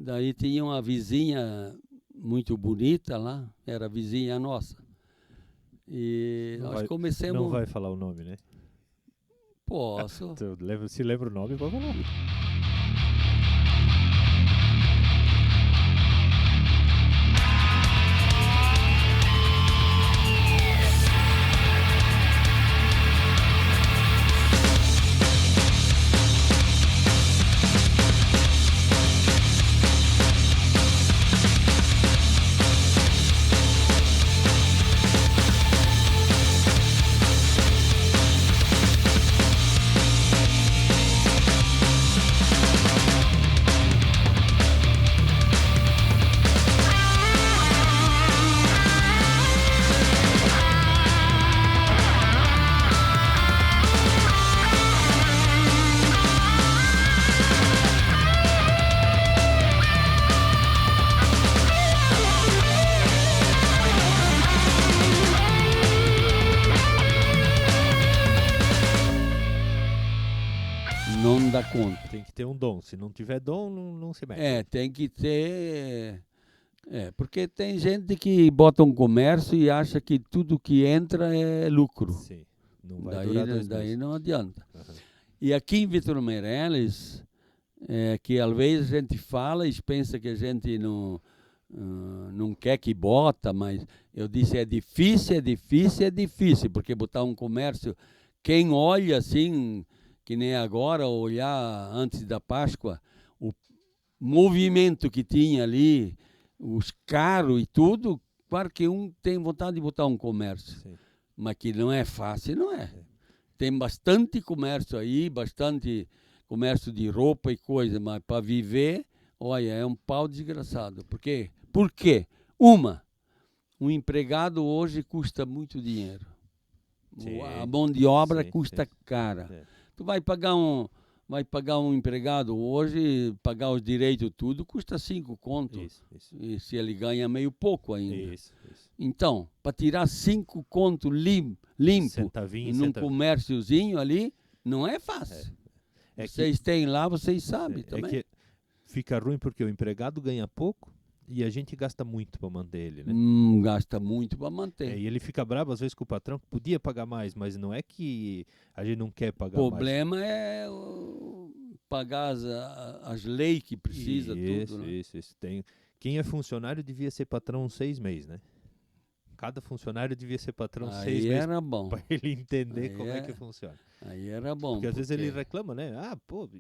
Daí tinha uma vizinha muito bonita lá, era vizinha nossa. E nós Não começamos... vai falar o nome, né? Posso. Se lembra o nome, pode falar. Não dá conta. Tem que ter um dom. Se não tiver dom, não se mete. É, tem que ter... porque tem gente que bota um comércio e acha que tudo que entra é lucro. Sim. Não vai durar 2 Daí meses. não adianta. Aham. E aqui em Vitor Meireles, que às vezes a gente fala e pensa que a gente não quer que bota, mas eu disse, é difícil, porque botar um comércio, quem olha assim, que nem agora, olhar antes da Páscoa, o movimento que tinha ali, os carros e tudo, claro que um tem vontade de botar um comércio, Sim. mas que não é fácil, não é. Tem bastante comércio aí, bastante comércio de roupa e coisa, mas para viver, olha, é um pau desgraçado. Por quê? Por quê? Um empregado hoje custa muito dinheiro. Sim, A mão de obra sim, custa sim. cara. É. Tu vai pagar um empregado hoje, pagar os direitos tudo, custa 5 conto. Isso. E se ele ganha meio pouco ainda. Isso. Então, para tirar 5 conto limpo Centavinho, num comérciozinho ali, não é fácil. Vocês têm lá, vocês sabem também. É que fica ruim porque o empregado ganha pouco e a gente gasta muito para manter ele, né? Gasta muito para manter. E ele fica bravo às vezes com o patrão, que podia pagar mais, mas não é que a gente não quer O pagar mais. problema é pagar as leis que precisa, tudo. Né? Isso. Quem é funcionário devia ser patrão uns 6 meses, né? Cada funcionário devia ser patrão 6 meses. Aí era bom. Para ele entender como é que funciona. Aí era bom. Porque às vezes ele reclama, né?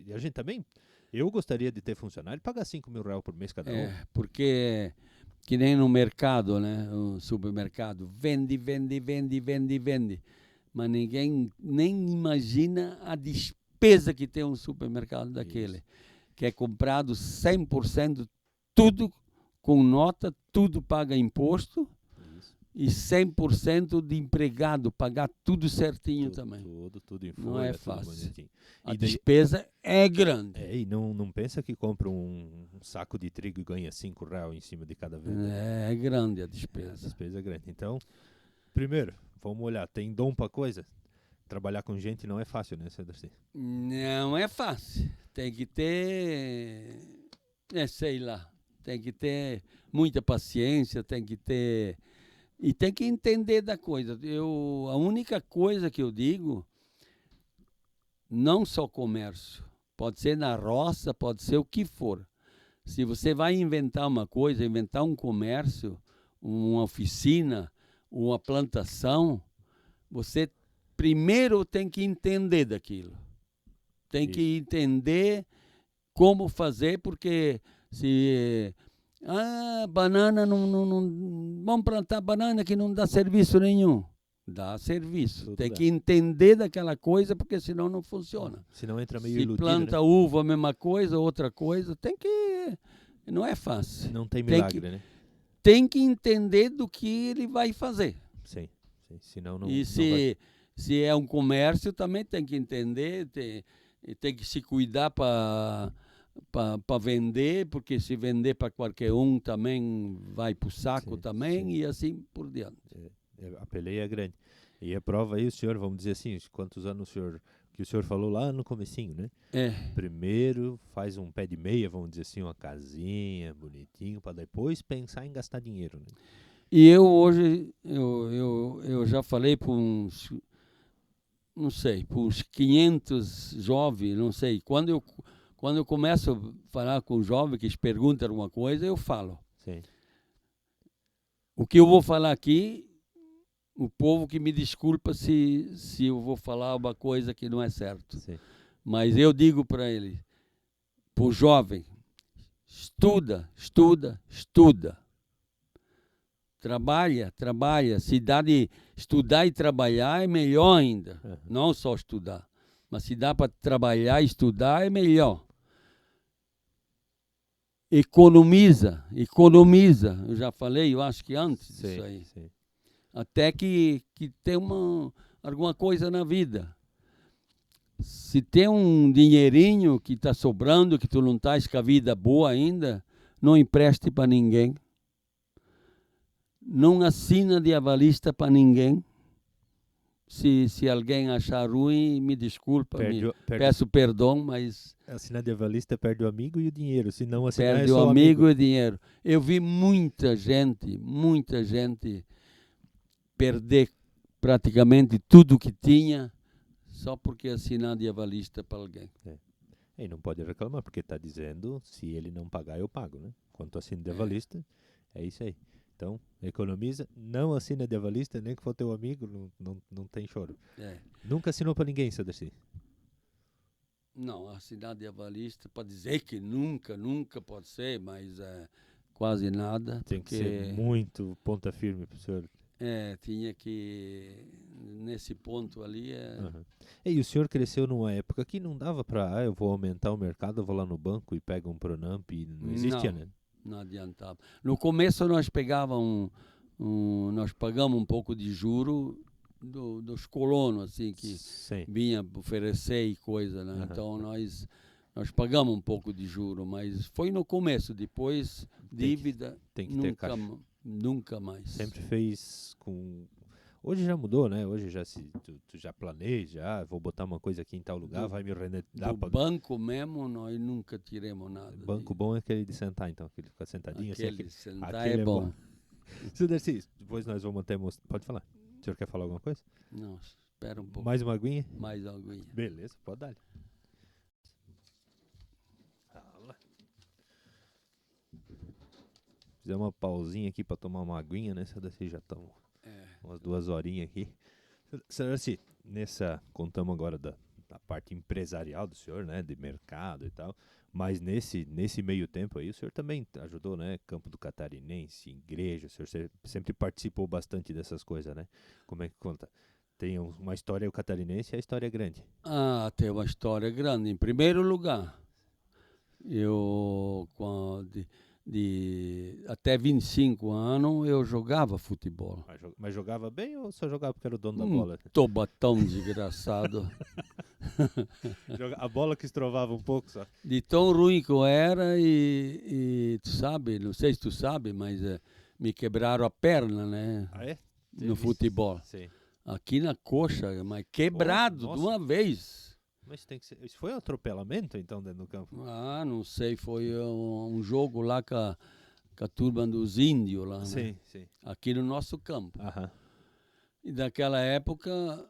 E a gente também... Eu gostaria de ter funcionário e pagar 5 mil reais por mês cada um. Porque que nem no mercado, né? O supermercado, vende. Mas ninguém nem imagina a despesa que tem um supermercado daquele. Isso. Que é comprado 100%, tudo com nota, tudo paga imposto. E 100% de empregado, pagar tudo certinho também. Tudo em folha, não é tudo fácil. bonitinho. A despesa é grande. E não pensa que compra um saco de trigo e ganha 5 reais em cima de cada venda. É grande a despesa. A despesa é grande. Então, primeiro, vamos olhar, tem dom para coisa? Trabalhar com gente não é fácil, né, Cedrci? Não é fácil. Tem que ter, tem que ter muita paciência, tem que ter... E tem que entender da coisa. A única coisa que eu digo, não só comércio, pode ser na roça, pode ser o que for. Se você vai inventar uma coisa, inventar um comércio, uma oficina, uma plantação, você primeiro tem que entender daquilo. Tem que entender como fazer, porque se... banana vamos plantar banana que não dá serviço nenhum. Dá serviço. Tudo tem dá. que entender daquela coisa, porque senão não funciona. Senão entra meio Se iludido, planta né? uva, a mesma coisa, outra coisa, tem que... Não é fácil. Não tem milagre, né? Tem que entender do que ele vai fazer. Sim. Senão não, E se é um comércio, também tem que entender, tem que se cuidar para vender, porque se vender para qualquer um também vai para o saco também, e assim por diante. A peleia é grande. E a prova aí, o senhor, vamos dizer assim, quantos anos o senhor que o senhor falou lá no comecinho, né? É. Primeiro faz um pé de meia, vamos dizer assim, uma casinha, bonitinho, para depois pensar em gastar dinheiro, né? E eu hoje, eu já falei para uns, não sei, para uns 500 jovens, não sei. Quando eu começo a falar com jovens que eles perguntam alguma coisa, eu falo. Sim. O que eu vou falar aqui, o povo que me desculpa se eu vou falar uma coisa que não é certo. Sim. Mas eu digo para ele, para o jovem, estuda, estuda, estuda. Trabalha. Se dá de estudar e trabalhar é melhor ainda. Uhum. Não só estudar. Mas se dá para trabalhar e estudar é melhor. Economiza. Eu já falei, eu acho que antes disso aí. Sim. Até que tem alguma coisa na vida. Se tem um dinheirinho que está sobrando, que tu não estás com a vida boa ainda, não empreste para ninguém. Não assina de avalista para ninguém. Se alguém achar ruim, me desculpa, peço perdão, mas... Assinar de avalista perde o amigo e o dinheiro, se não assinar perde é só o amigo e o dinheiro. Eu vi muita gente perder praticamente tudo que tinha só porque assinar de avalista para alguém. E não pode reclamar, porque está dizendo, se ele não pagar, eu pago, né? Quanto assina de avalista, é isso aí. Então, economiza, não assina de avalista, nem que for teu amigo, não tem choro. Nunca assinou para ninguém, seu Darcy? Não, assinar de avalista, para dizer que nunca pode ser, mas quase nada. Tem que ser muito ponta firme para o senhor. Tinha que, nesse ponto ali... Uhum. E o senhor cresceu numa época que não dava para, eu vou aumentar o mercado, eu vou lá no banco e pego um Pronamp, e não existia, né? Não adiantava. No começo nós pagamos um pouco de juro dos colonos, assim, que vinha oferecer e coisa, né? Uhum. Então nós pagamos um pouco de juro, mas foi no começo, depois dívida tem que ter caixa. Nunca mais. Sempre fez com... Hoje já mudou, né? Hoje já tu já planeja, vou botar uma coisa aqui em tal lugar, vai me render... banco mesmo, nós nunca tiramos nada. Banco bom é aquele de sentar, então, aquele ficar sentadinho aquele assim. Sentar aquele é bom. Seu Darcy, depois nós vamos manter... Pode falar. O senhor quer falar alguma coisa? Não, espera um pouco. Mais uma aguinha? Mais uma aguinha. Beleza, pode dar. Fizer uma pausinha aqui para tomar uma aguinha, né? Seu Darcy, já estamos umas 2 horinhas aqui. Seu Darcy, contamos agora da parte empresarial do senhor, né? De mercado e tal. Mas nesse meio tempo aí, o senhor também ajudou, né? Campo do Catarinense, igreja, o senhor sempre participou bastante dessas coisas, né? Como é que conta? Tem uma história, o Catarinense é a história grande. Tem uma história grande. Em primeiro lugar, eu, até 25 anos, eu jogava futebol. Mas jogava bem ou só jogava porque era o dono da bola? Tobatão desgraçado. A bola que estrovava um pouco só. De tão ruim que eu era e tu sabe, não sei se tu sabe, mas me quebraram a perna, né? Ah, é? No futebol. Sim. Aqui na coxa, mas quebrado de uma vez. Mas isso foi um atropelamento, então, dentro do campo? Não sei, foi um jogo lá com a turma dos índios lá, sim, né? Sim. Aqui no nosso campo. Aham. E naquela época,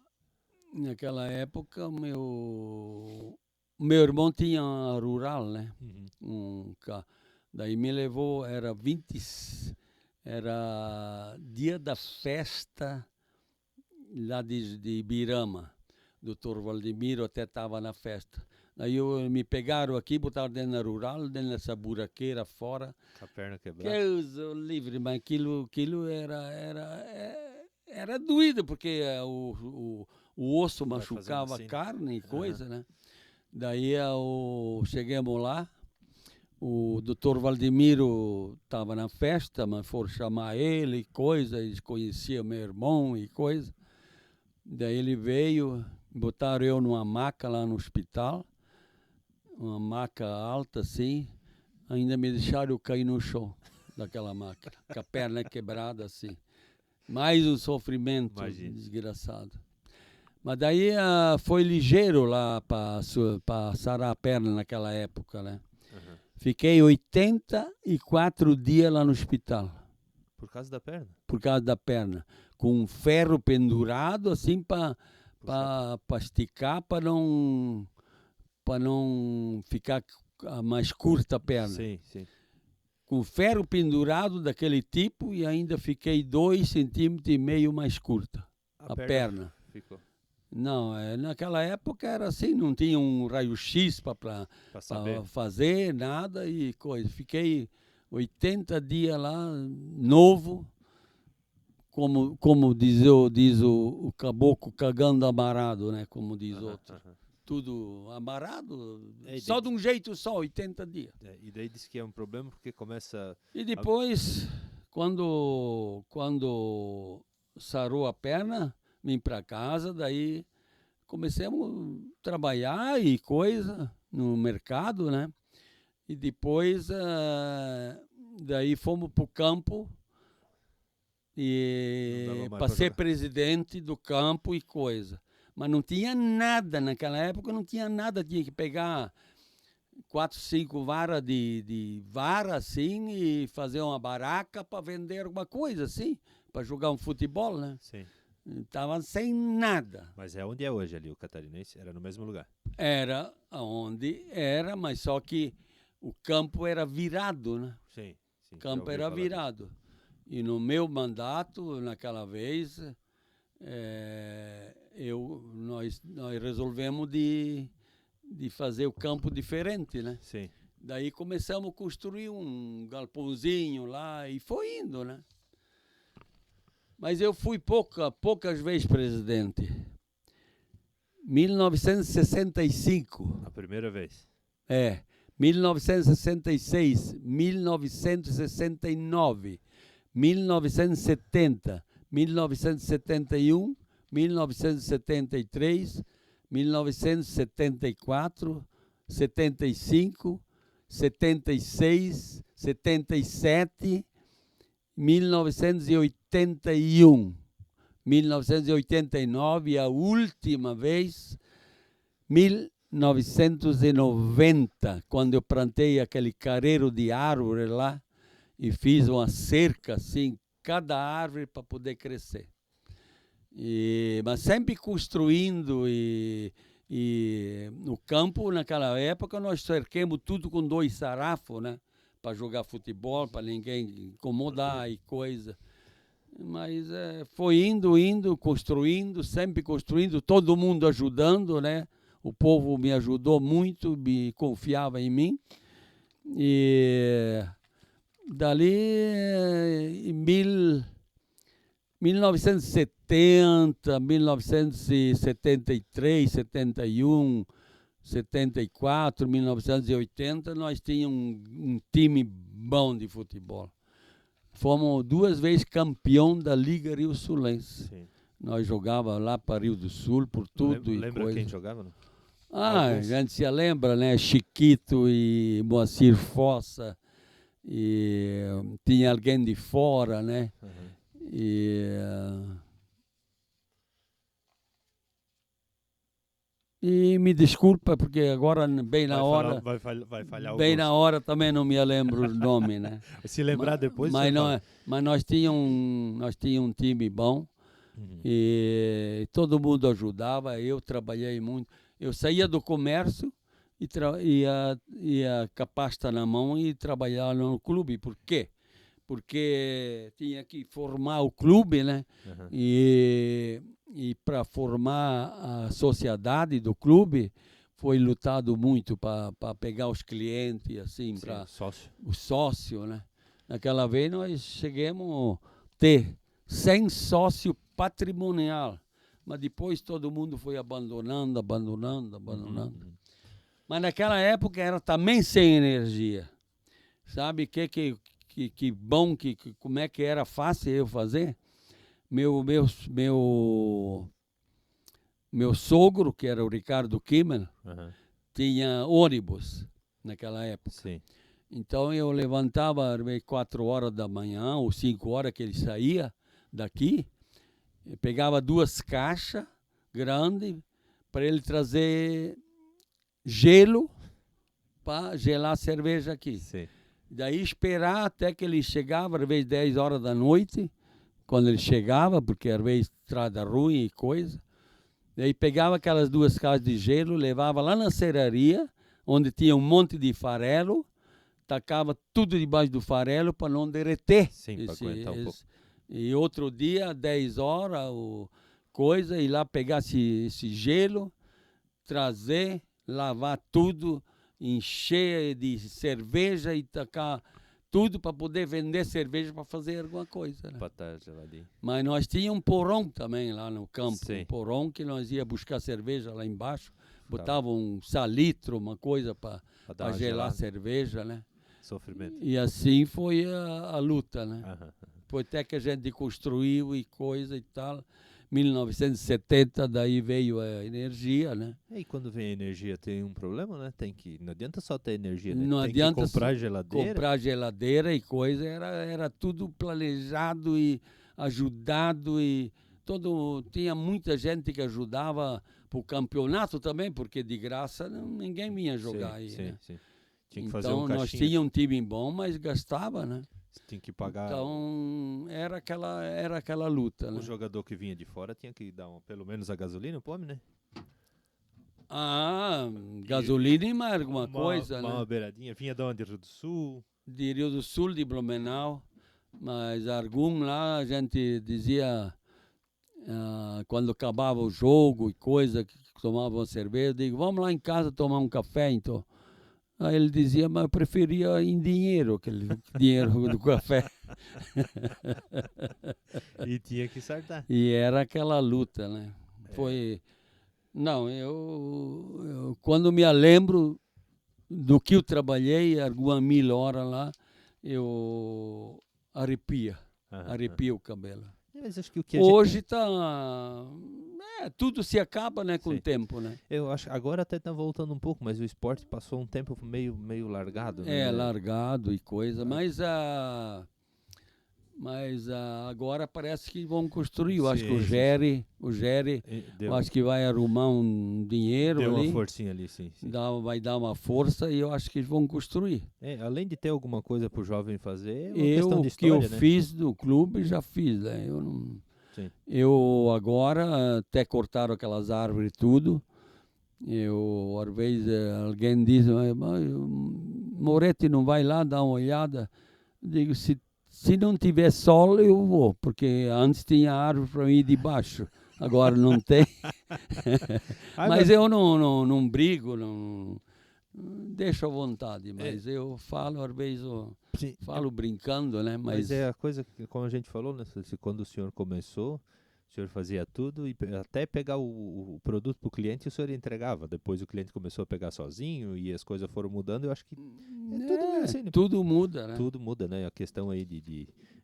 meu irmão tinha rural, né? Uhum. Daí me levou, era dia da festa lá de Ibirama. Doutor Valdemiro até estava na festa. Daí me pegaram aqui, botaram dentro da rural, dentro dessa buraqueira fora. Com a perna quebrada. Deus livre, mas aquilo era doído, porque o osso machucava a carne e coisa, né? Daí chegamos lá, o doutor Valdemiro estava na festa, mas foram chamar ele e coisa, eles conheciam meu irmão e coisa. Daí ele veio, botaram eu numa maca lá no hospital, uma maca alta assim, ainda me deixaram eu cair no chão daquela maca, com a perna quebrada assim. Mais um sofrimento desgraçado. Mas daí foi ligeiro lá para sarar a perna naquela época, né? Aham. Fiquei 84 dias lá no hospital, Por causa da perna? por causa da perna. Com um ferro pendurado, assim, para esticar, para não ficar mais curta a perna. Sim, sim. Com ferro pendurado daquele tipo e ainda fiquei 2,5 centímetros mais curta a perna. Ficou. Não, naquela época era assim, não tinha um raio-x para fazer nada e coisa. Fiquei 80 dias lá, novo, como diz o caboclo, cagando amarrado, né? Como diz outro. Tudo amarrado, só de um jeito só, 80 dias. E daí disse que é um problema porque começa... E depois, quando sarou a perna, vim para casa, daí comecemos a trabalhar e coisa no mercado, né? E depois, daí fomos para o campo e para ser presidente do campo e coisa. Mas não tinha nada, naquela época não tinha nada, tinha que pegar 4, 5 varas de vara assim e fazer uma baraca para vender alguma coisa assim, para jogar um futebol, né? Sim. Estava sem nada. Mas é onde é hoje ali o Catarinense? Era no mesmo lugar? Era onde era, mas só que o campo era virado, né? Sim. O campo era virado. E no meu mandato, naquela vez, nós resolvemos de fazer o campo diferente, né? Sim. Daí começamos a construir um galpãozinho lá e foi indo, né? Mas eu fui poucas vezes presidente. 1965. A primeira vez? 1966, 1969, 1970, 1971, 1973, 1974, 75, 76, 77, 1981, 1989 e a última vez, 1990, quando eu plantei aquele careiro de árvore lá e fiz uma cerca assim, cada árvore para poder crescer. Mas sempre construindo e no campo, naquela época, nós cerquemos tudo com 2 sarrafos, né? Para jogar futebol, para ninguém incomodar e coisa. Mas foi indo, construindo, sempre construindo, todo mundo ajudando, né? O povo me ajudou muito, me confiava em mim. E dali, em 1970, 1973, 71, 74, 1980, nós tínhamos um time bom de futebol. Fomos 2 vezes campeão da Liga Rio Sulense. Sim. Nós jogávamos lá para Rio do Sul, por tudo. Lembra coisa. Quem jogava? Não? A gente se lembra, né? Chiquito e Moacir Fossa. E tinha alguém de fora, né? Uhum. E me desculpa, porque agora, bem na hora... Vai falhar o bem na hora também não me lembro o nome, né? Se lembrar depois... Mas nós tínhamos um time bom. Uhum. E todo mundo ajudava, eu trabalhei muito. Eu saía do comércio e ia com a pasta na mão e trabalhava no clube. Por quê? Porque tinha que formar o clube, né? Uhum. E para formar a sociedade do clube, foi lutado muito para pegar os clientes, assim, para o sócio, né? Naquela vez nós chegamos a ter 100 sócios patrimonial, mas depois todo mundo foi abandonando. Uhum. Mas naquela época era também sem energia. Sabe que bom, como é que era fácil eu fazer? Meu sogro, que era o Ricardo Kimmel, uhum, tinha ônibus naquela época. Sim. Então eu levantava às 4 horas da manhã ou 5 horas que ele saía daqui, eu pegava 2 caixas, grande para ele trazer gelo para gelar a cerveja aqui. Sim. Daí esperar até que ele chegava, às vezes 10 horas da noite, quando ele chegava, porque às vezes estrada ruim e coisa. Daí pegava aquelas 2 caixas de gelo, levava lá na serraria, onde tinha um monte de farelo, tacava tudo debaixo do farelo para não derreter. Sim, para aguentar um pouco. E outro dia, 10 horas, coisa, ir lá pegar esse gelo, trazer, lavar tudo, encher de cerveja e tacar tudo para poder vender cerveja para fazer alguma coisa. Né? Para estar geladinho. Mas nós tínhamos um porão também lá no campo. Sim. Um porão que nós ia buscar cerveja lá embaixo. Botava um salitro, uma coisa para gelar a cerveja, né? Sofrimento. E assim foi a luta, né? Aham. Foi até que a gente construiu e coisa e tal. 1970, daí veio a energia, né? E quando vem a energia tem um problema, né? Não adianta só ter energia, né? Não tem adianta que comprar geladeira. Comprar geladeira e coisa, era tudo planejado e ajudado e tinha muita gente que ajudava pro campeonato também, porque de graça ninguém vinha jogar aí, sim, né? sim. Tinha que fazer Então um nós caixinha. tínhamos um time bom, mas gastava, né? Tinha que pagar. Então era aquela luta, né? O jogador que vinha de fora tinha que dar pelo menos a gasolina pro homem, né? Gasolina e mais alguma coisa, uma né? beiradinha. Vinha de onde? Rio do Sul? De Rio do Sul, de Blumenau, mas algum lá a gente dizia, quando acabava o jogo e coisa, que tomava uma cerveja, eu digo, vamos lá em casa tomar um café, então. Aí ele dizia, mas eu preferia em dinheiro, aquele dinheiro do café. E tinha que sartar. E era aquela luta, né? Foi... Não, eu quando me lembro do que eu trabalhei, algumas 1000 horas lá, eu arrepia o cabelo. Mas acho que o que Hoje tudo se acaba, né, com Sim. o tempo, né? Eu acho agora até tá voltando um pouco, mas o esporte passou um tempo meio largado, né? Largado e coisa, mas agora parece que vão construir. Eu acho que o Géry, eu acho que vai arrumar um dinheiro deu ali. Uma forcinha ali, sim. Vai dar uma força e eu acho que vão construir. Além de ter alguma coisa pro jovem fazer, é uma questão de O que eu história, né? fiz do clube, já fiz, né? Eu não... Sim. Eu agora, até cortaram aquelas árvores e tudo. Às vezes, alguém diz, mas Moretti não vai lá dar uma olhada? Eu digo, se não tiver sol, eu vou, porque antes tinha árvore para mim debaixo, agora não tem. Mas eu não brigo, não deixo à vontade, mas eu falo, às vezes, falo brincando, né? Mas é a coisa que, como a gente falou, né? Quando o senhor começou, o senhor fazia tudo e até pegar o produto para o cliente, o senhor entregava. Depois o cliente começou a pegar sozinho e as coisas foram mudando. Eu acho que tudo meio assim, né? Tudo muda, né? Tudo muda, né? A questão aí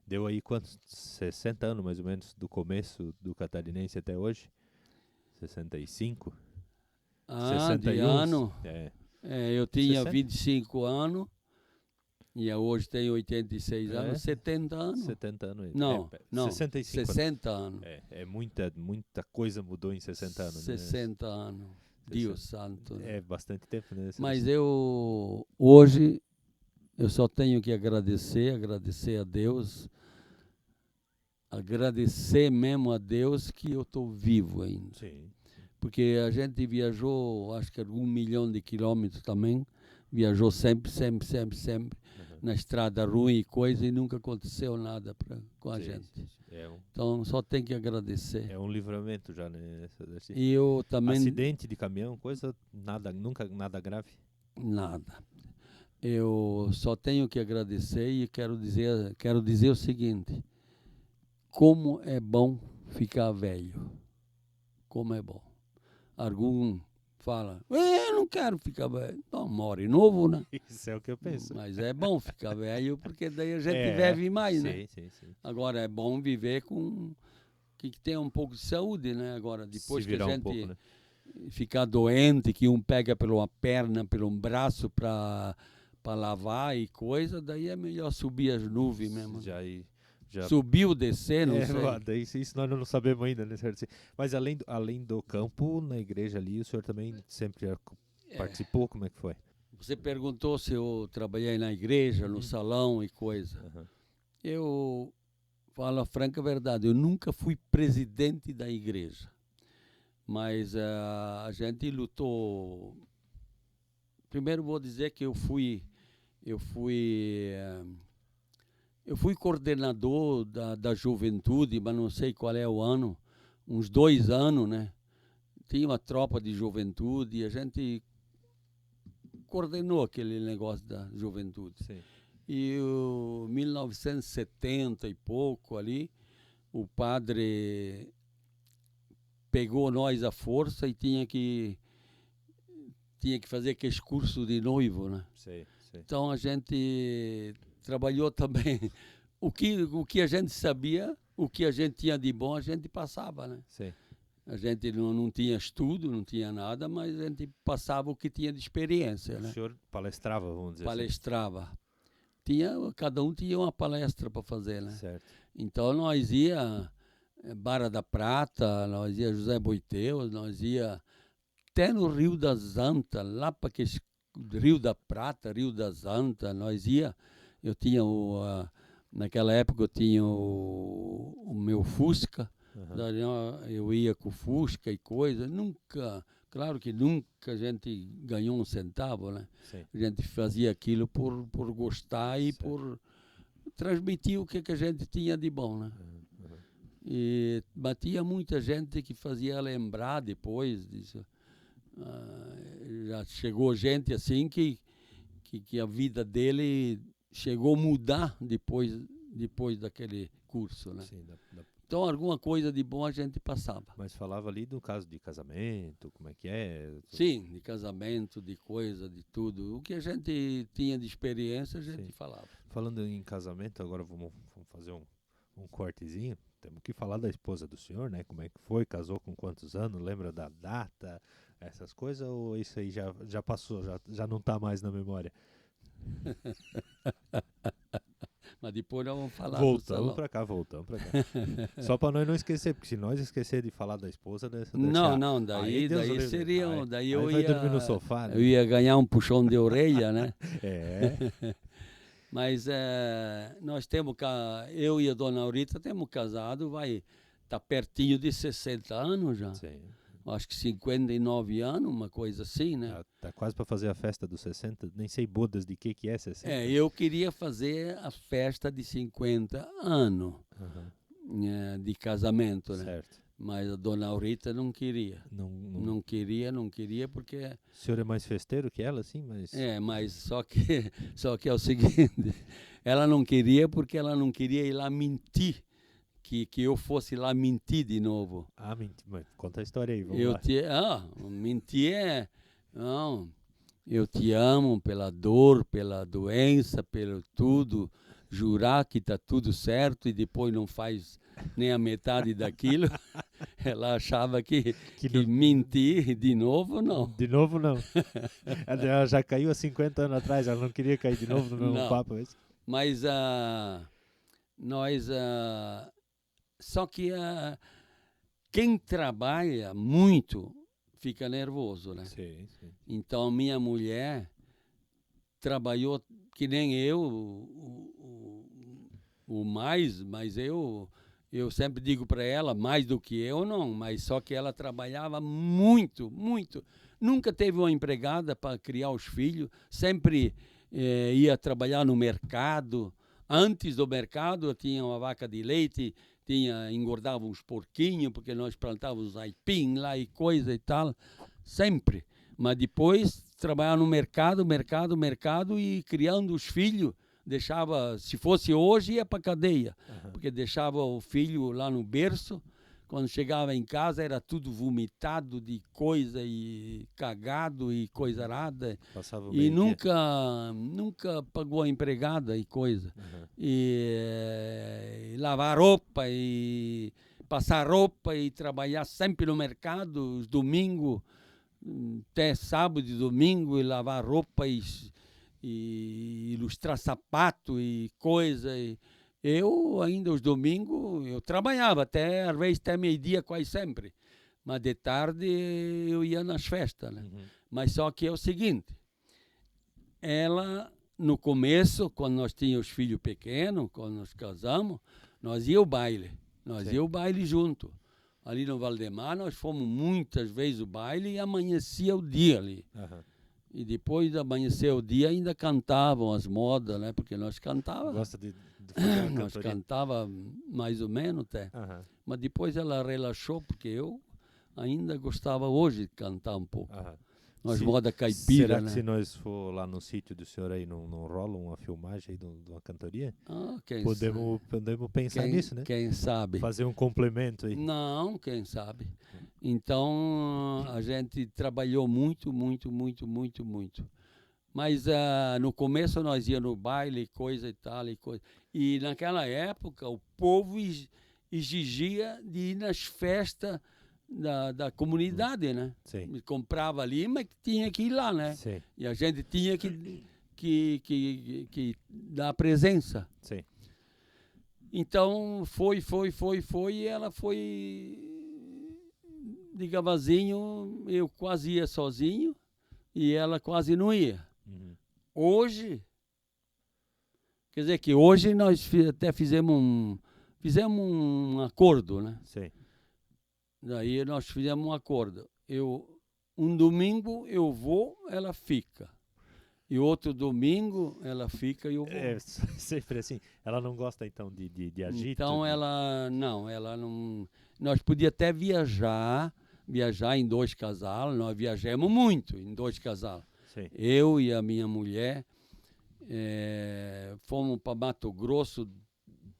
deu aí quantos? 60 anos mais ou menos do começo do Catarinense até hoje? 65? 61? De ano. Eu tinha 60? 25 anos e hoje tenho 86 anos, 70 anos. 70 anos. Não, 65 60 anos. Muita coisa mudou em 60 anos. 60 anos. Deus santo. É bastante tempo, né? Mas hoje, eu só tenho que agradecer a Deus, agradecer mesmo a Deus que eu estou vivo ainda. Sim. Porque a gente viajou, acho que 1 milhão de quilômetros também, viajou sempre, na estrada ruim e coisa, e nunca aconteceu nada com a gente. Então, só tem que agradecer. É um livramento já, né? E eu também... Acidente de caminhão, nunca nada grave? Nada. Eu só tenho que agradecer e quero dizer o seguinte, como é bom ficar velho. Como é bom. Algum fala, eu não quero ficar velho. Então, morre novo, né? Isso é o que eu penso. Mas é bom ficar velho, porque daí a gente vive mais, né? Sim. Agora, é bom viver com que tenha um pouco de saúde, né? Agora, depois que a gente pouco, né? ficar doente, que um pega pela perna, pelo braço para lavar e coisa, daí é melhor subir as nuvens mesmo. Subiu, descer, não sei. Daí, isso nós não sabemos ainda, né? Mas além do campo, na igreja ali, o senhor também sempre participou? Como é que foi? Você perguntou se eu trabalhei na igreja, no salão e coisa. Eu falo a franca verdade, eu nunca fui presidente da igreja. Mas a gente lutou. Primeiro vou dizer que eu fui coordenador da juventude, mas não sei qual é o ano, uns 2 anos, né? Tinha uma tropa de juventude e a gente coordenou aquele negócio da juventude. Sim. E em 1970 e pouco ali, o padre pegou nós à força e tinha que fazer aquele curso de noivo, né? Sim. Então a gente trabalhou também. O que a gente sabia, o que a gente tinha de bom, a gente passava, né? Sim. A gente não tinha estudo, não tinha nada, mas a gente passava o que tinha de experiência, né? O senhor palestrava, vamos dizer Palestrava. Cada um tinha uma palestra para fazer, né? Certo. Então nós ia Barra da Prata, nós ia José Boiteus, nós ia até no Rio das Antas, lá para que Rio da Prata, Rio das Antas, nós ia. Eu tinha naquela época eu tinha o meu Fusca, daí eu ia com o Fusca e coisa. Claro que nunca a gente ganhou um centavo, né? Sim. A gente fazia aquilo por gostar e por transmitir o que a gente tinha de bom, né? Mas tinha muita gente que fazia lembrar depois disso. Já chegou gente assim que a vida dele chegou a mudar depois daquele curso, né? Sim, Então alguma coisa de bom a gente passava. Mas falava ali do caso de casamento, como é que é? Sim, de casamento, de coisa, de tudo. O que a gente tinha de experiência, a gente falava. Falando em casamento, agora vamos fazer um cortezinho. Temos que falar da esposa do senhor, né? Como é que foi? Casou com quantos anos? Lembra da data? Essas coisas? Ou isso aí já passou, já não está mais na memória? Mas depois nós vamos falar voltamos para cá. Só para nós não esquecer, porque se nós esquecer de falar da esposa... Não, daí seria... Daí eu vai dormir no sofá, né? Eu ia ganhar um puxão de orelha, né? Mas nós temos, eu e a dona Aurita temos casado, tá pertinho de 60 anos já. Sim. Acho que 59 anos, uma coisa assim, né? Tá quase para fazer a festa dos 60, nem sei bodas de que é 60. Eu queria fazer a festa de 50 anos de casamento, né? Certo. Mas a dona Aurita não queria. Não queria porque... O senhor é mais festeiro que ela, sim? Mas só que é o seguinte, ela não queria porque ela não queria ir lá mentir, que eu fosse lá mentir de novo. Mas conta a história aí, vamos lá. Mentir não, eu te amo pela dor, pela doença, pelo tudo, jurar que está tudo certo e depois não faz nem a metade daquilo. Ela achava que mentir de novo, não. De novo, não. Ela já caiu há 50 anos atrás, ela não queria cair de novo no mesmo papo. Esse. Mas nós... só que quem trabalha muito fica nervoso, né? Sim. Então, minha mulher trabalhou que nem eu, mas eu sempre digo para ela, mais do que eu não, mas só que ela trabalhava muito, muito. Nunca teve uma empregada para criar os filhos, sempre ia trabalhar no mercado. Antes do mercado, eu tinha uma vaca de leite, engordava uns porquinhos, porque nós plantávamos aipim lá e coisa e tal, sempre. Mas depois, trabalhar no mercado e criando os filhos, deixava, se fosse hoje, ia para cadeia, porque deixava o filho lá no berço, quando chegava em casa era tudo vomitado de coisa e cagado e coisa arada. E nunca pagou a empregada e coisa. E lavar roupa e passar roupa e trabalhar sempre no mercado, os domingos, até sábado e domingo, e lavar roupa e ilustrar sapato e coisa. Eu ainda os domingos, eu trabalhava às vezes até meio-dia quase sempre. Mas de tarde eu ia nas festas, né? Mas só que é o seguinte, ela, no começo, quando nós tínhamos filhos pequenos, quando nós casamos, nós ia ao baile. Nós ia ao baile junto. Ali no Valdemar, nós fomos muitas vezes ao baile e amanhecia o dia ali. E depois de amanhecer o dia, ainda cantavam as modas, né? Porque nós cantávamos. Gosta de fazer uma Nós cantoria? cantava mais ou menos até. Mas depois ela relaxou, porque eu ainda gostava hoje de cantar um pouco. Umas modas caipira, será que né? se nós for lá no sítio do senhor aí, não rola uma filmagem aí de uma cantoria? Podemos pensar nisso, né? Quem sabe. Fazer um complemento aí. Não, quem sabe. Então, a gente trabalhou muito. Mas no começo nós íamos no baile, coisa e tal. E naquela época, o povo exigia de ir nas festas da comunidade, né? Sim. Comprava ali, mas tinha que ir lá, né? Sim. E a gente tinha que dar presença. Sim. Então, foi, e ela foi de gavazinho, eu quase ia sozinho, e ela quase não ia. Hoje, quer dizer que hoje nós até fizemos um acordo, né? Sim. Daí nós fizemos um acordo. Um domingo eu vou, ela fica. E outro domingo ela fica e eu vou. É sempre assim. Ela não gosta então de agito? Então ela não. Nós podíamos até viajar em 2 casais. Nós viajamos muito em 2 casais. Sim. Eu e a minha mulher fomos para Mato Grosso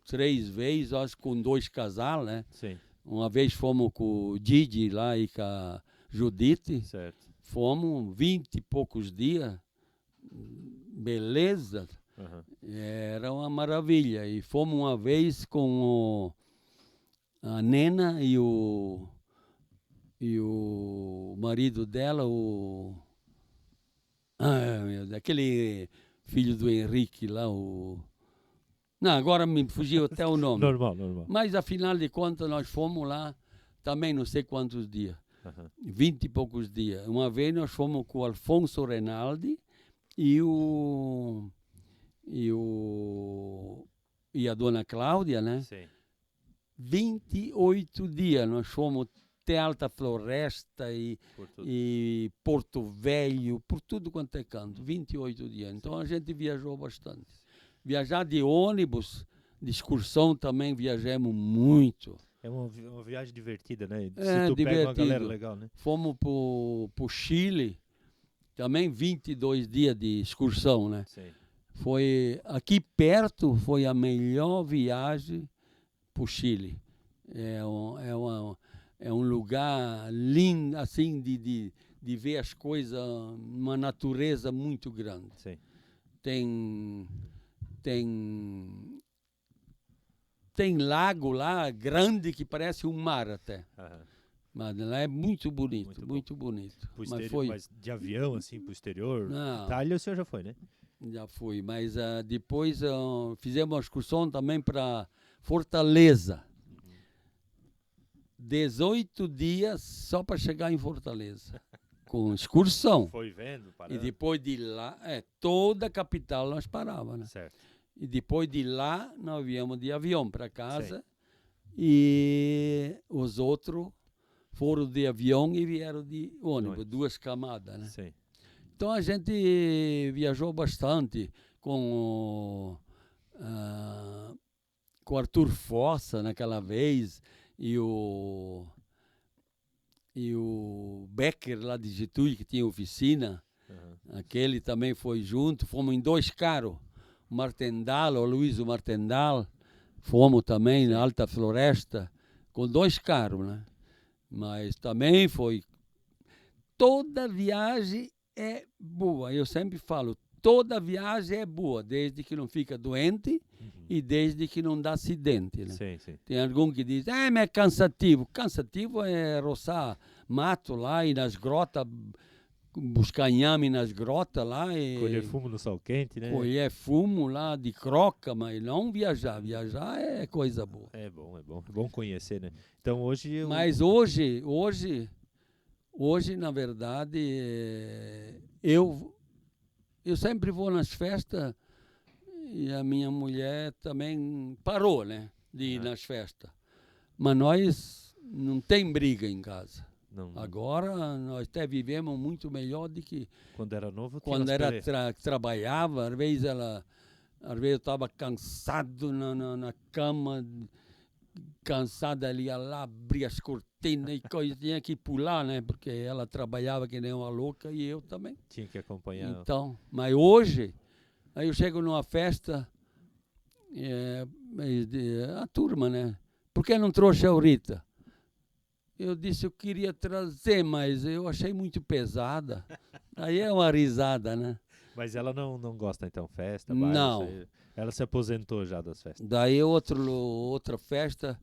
3 vezes, acho, com 2 casais, né? Sim. Uma vez fomos com o Didi lá e com a Judite. Certo. Fomos 20 e poucos dias. Beleza. Era uma maravilha. E fomos uma vez com a Nena e o marido dela, aquele filho do Henrique lá, Não, agora me fugiu até o nome. Normal. Mas, afinal de contas, nós fomos lá também não sei quantos dias. 20 e poucos dias. Uma vez nós fomos com o Alfonso Renaldi e a dona Cláudia, né? Sim. 28 dias. Nós fomos até Alta Floresta e Porto Velho, por tudo quanto é canto. 28 dias. Então a gente viajou bastante. Viajar de ônibus, de excursão também viajamos muito. É uma viagem divertida, né? É, se tu pega uma divertido. galera legal, né? Fomos pro Chile, também 22 dias de excursão, né? Sim. Foi aqui perto, foi a melhor viagem pro Chile. É um lugar lindo, assim, de ver as coisas, uma natureza muito grande. Sim. Tem lago lá grande que parece um mar até. Mas lá é muito bonito, muito bonito. Mas de avião, assim, pro exterior? Não. Itália o senhor já foi, né? Já fui, mas depois fizemos uma excursão também para Fortaleza. 18 dias só para chegar em Fortaleza, com excursão. Foi vendo, parando. E depois de lá, toda a capital nós parávamos, né? Certo. E depois de lá, nós viemos de avião para casa. Sim. E os outros foram de avião e vieram de ônibus, 2 camadas, né? Sim. Então a gente viajou bastante com o Arthur Fossa naquela vez e o Becker lá de Getúlio, que tinha oficina. Aquele também foi junto. Fomos em 2 carros. O Martendal, o Luiz Martendal. Fomos também na Alta Floresta com 2 carros, né? Mas também foi... Toda viagem é boa. Eu sempre falo, toda viagem é boa, desde que não fica doente e desde que não dá acidente, né? Sim. Tem algum que diz, mas é cansativo. Cansativo é roçar mato lá e nas grotas buscar inhame nas grotas lá. Colher fumo no sol quente, né? Colher fumo lá de croca, mas não viajar. Viajar é coisa boa. É bom. É bom conhecer, né? Então hoje... Mas hoje, na verdade, eu sempre vou nas festas e a minha mulher também parou, né? De ir nas festas. Mas nós não tem briga em casa. Não. Agora nós até vivemos muito melhor do que Quando era novo, quando trabalhava. Às vezes eu estava cansado na cama, cansado ali, ia lá, abria as cortinas e coisa, tinha que pular, né? Porque ela trabalhava que nem uma louca e eu também. Tinha que acompanhar. Então, mas hoje, aí eu chego numa festa, a turma, né? Por que não trouxe a Aurita? Eu disse, eu queria trazer, mas eu achei muito pesada. Aí é uma risada, né? Mas ela não gosta, então, festa? Não. Ela se aposentou já das festas. Daí outra festa,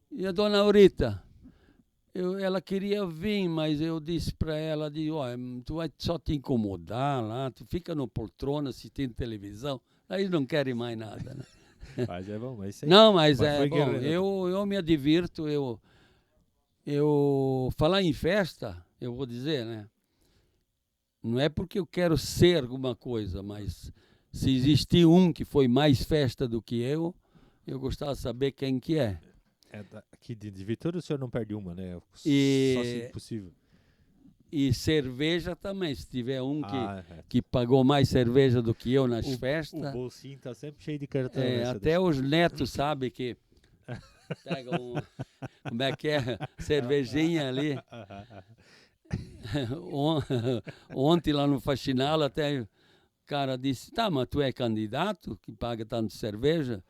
e a dona Aurita, ela queria vir, mas eu disse para ela, tu vai só te incomodar lá, tu fica no poltrona assistindo televisão, aí não querem mais nada, né? Mas é bom, mas não, mas é bom, eu me divirto, eu falar em festa, eu vou dizer, né? Não é porque eu quero ser alguma coisa, mas se existir um que foi mais festa do que eu gostava de saber quem que é. Aqui de Vitória o senhor não perde uma, né? Só se possível. E cerveja também, se tiver um que pagou mais cerveja do que eu nas festas. O bolsinho tá sempre cheio de cartão. Até os netos sabem que pegam como é que é? Cervejinha ali. Ontem lá no Faxinal até o cara disse, tá, mas tu é candidato que paga tanto cerveja?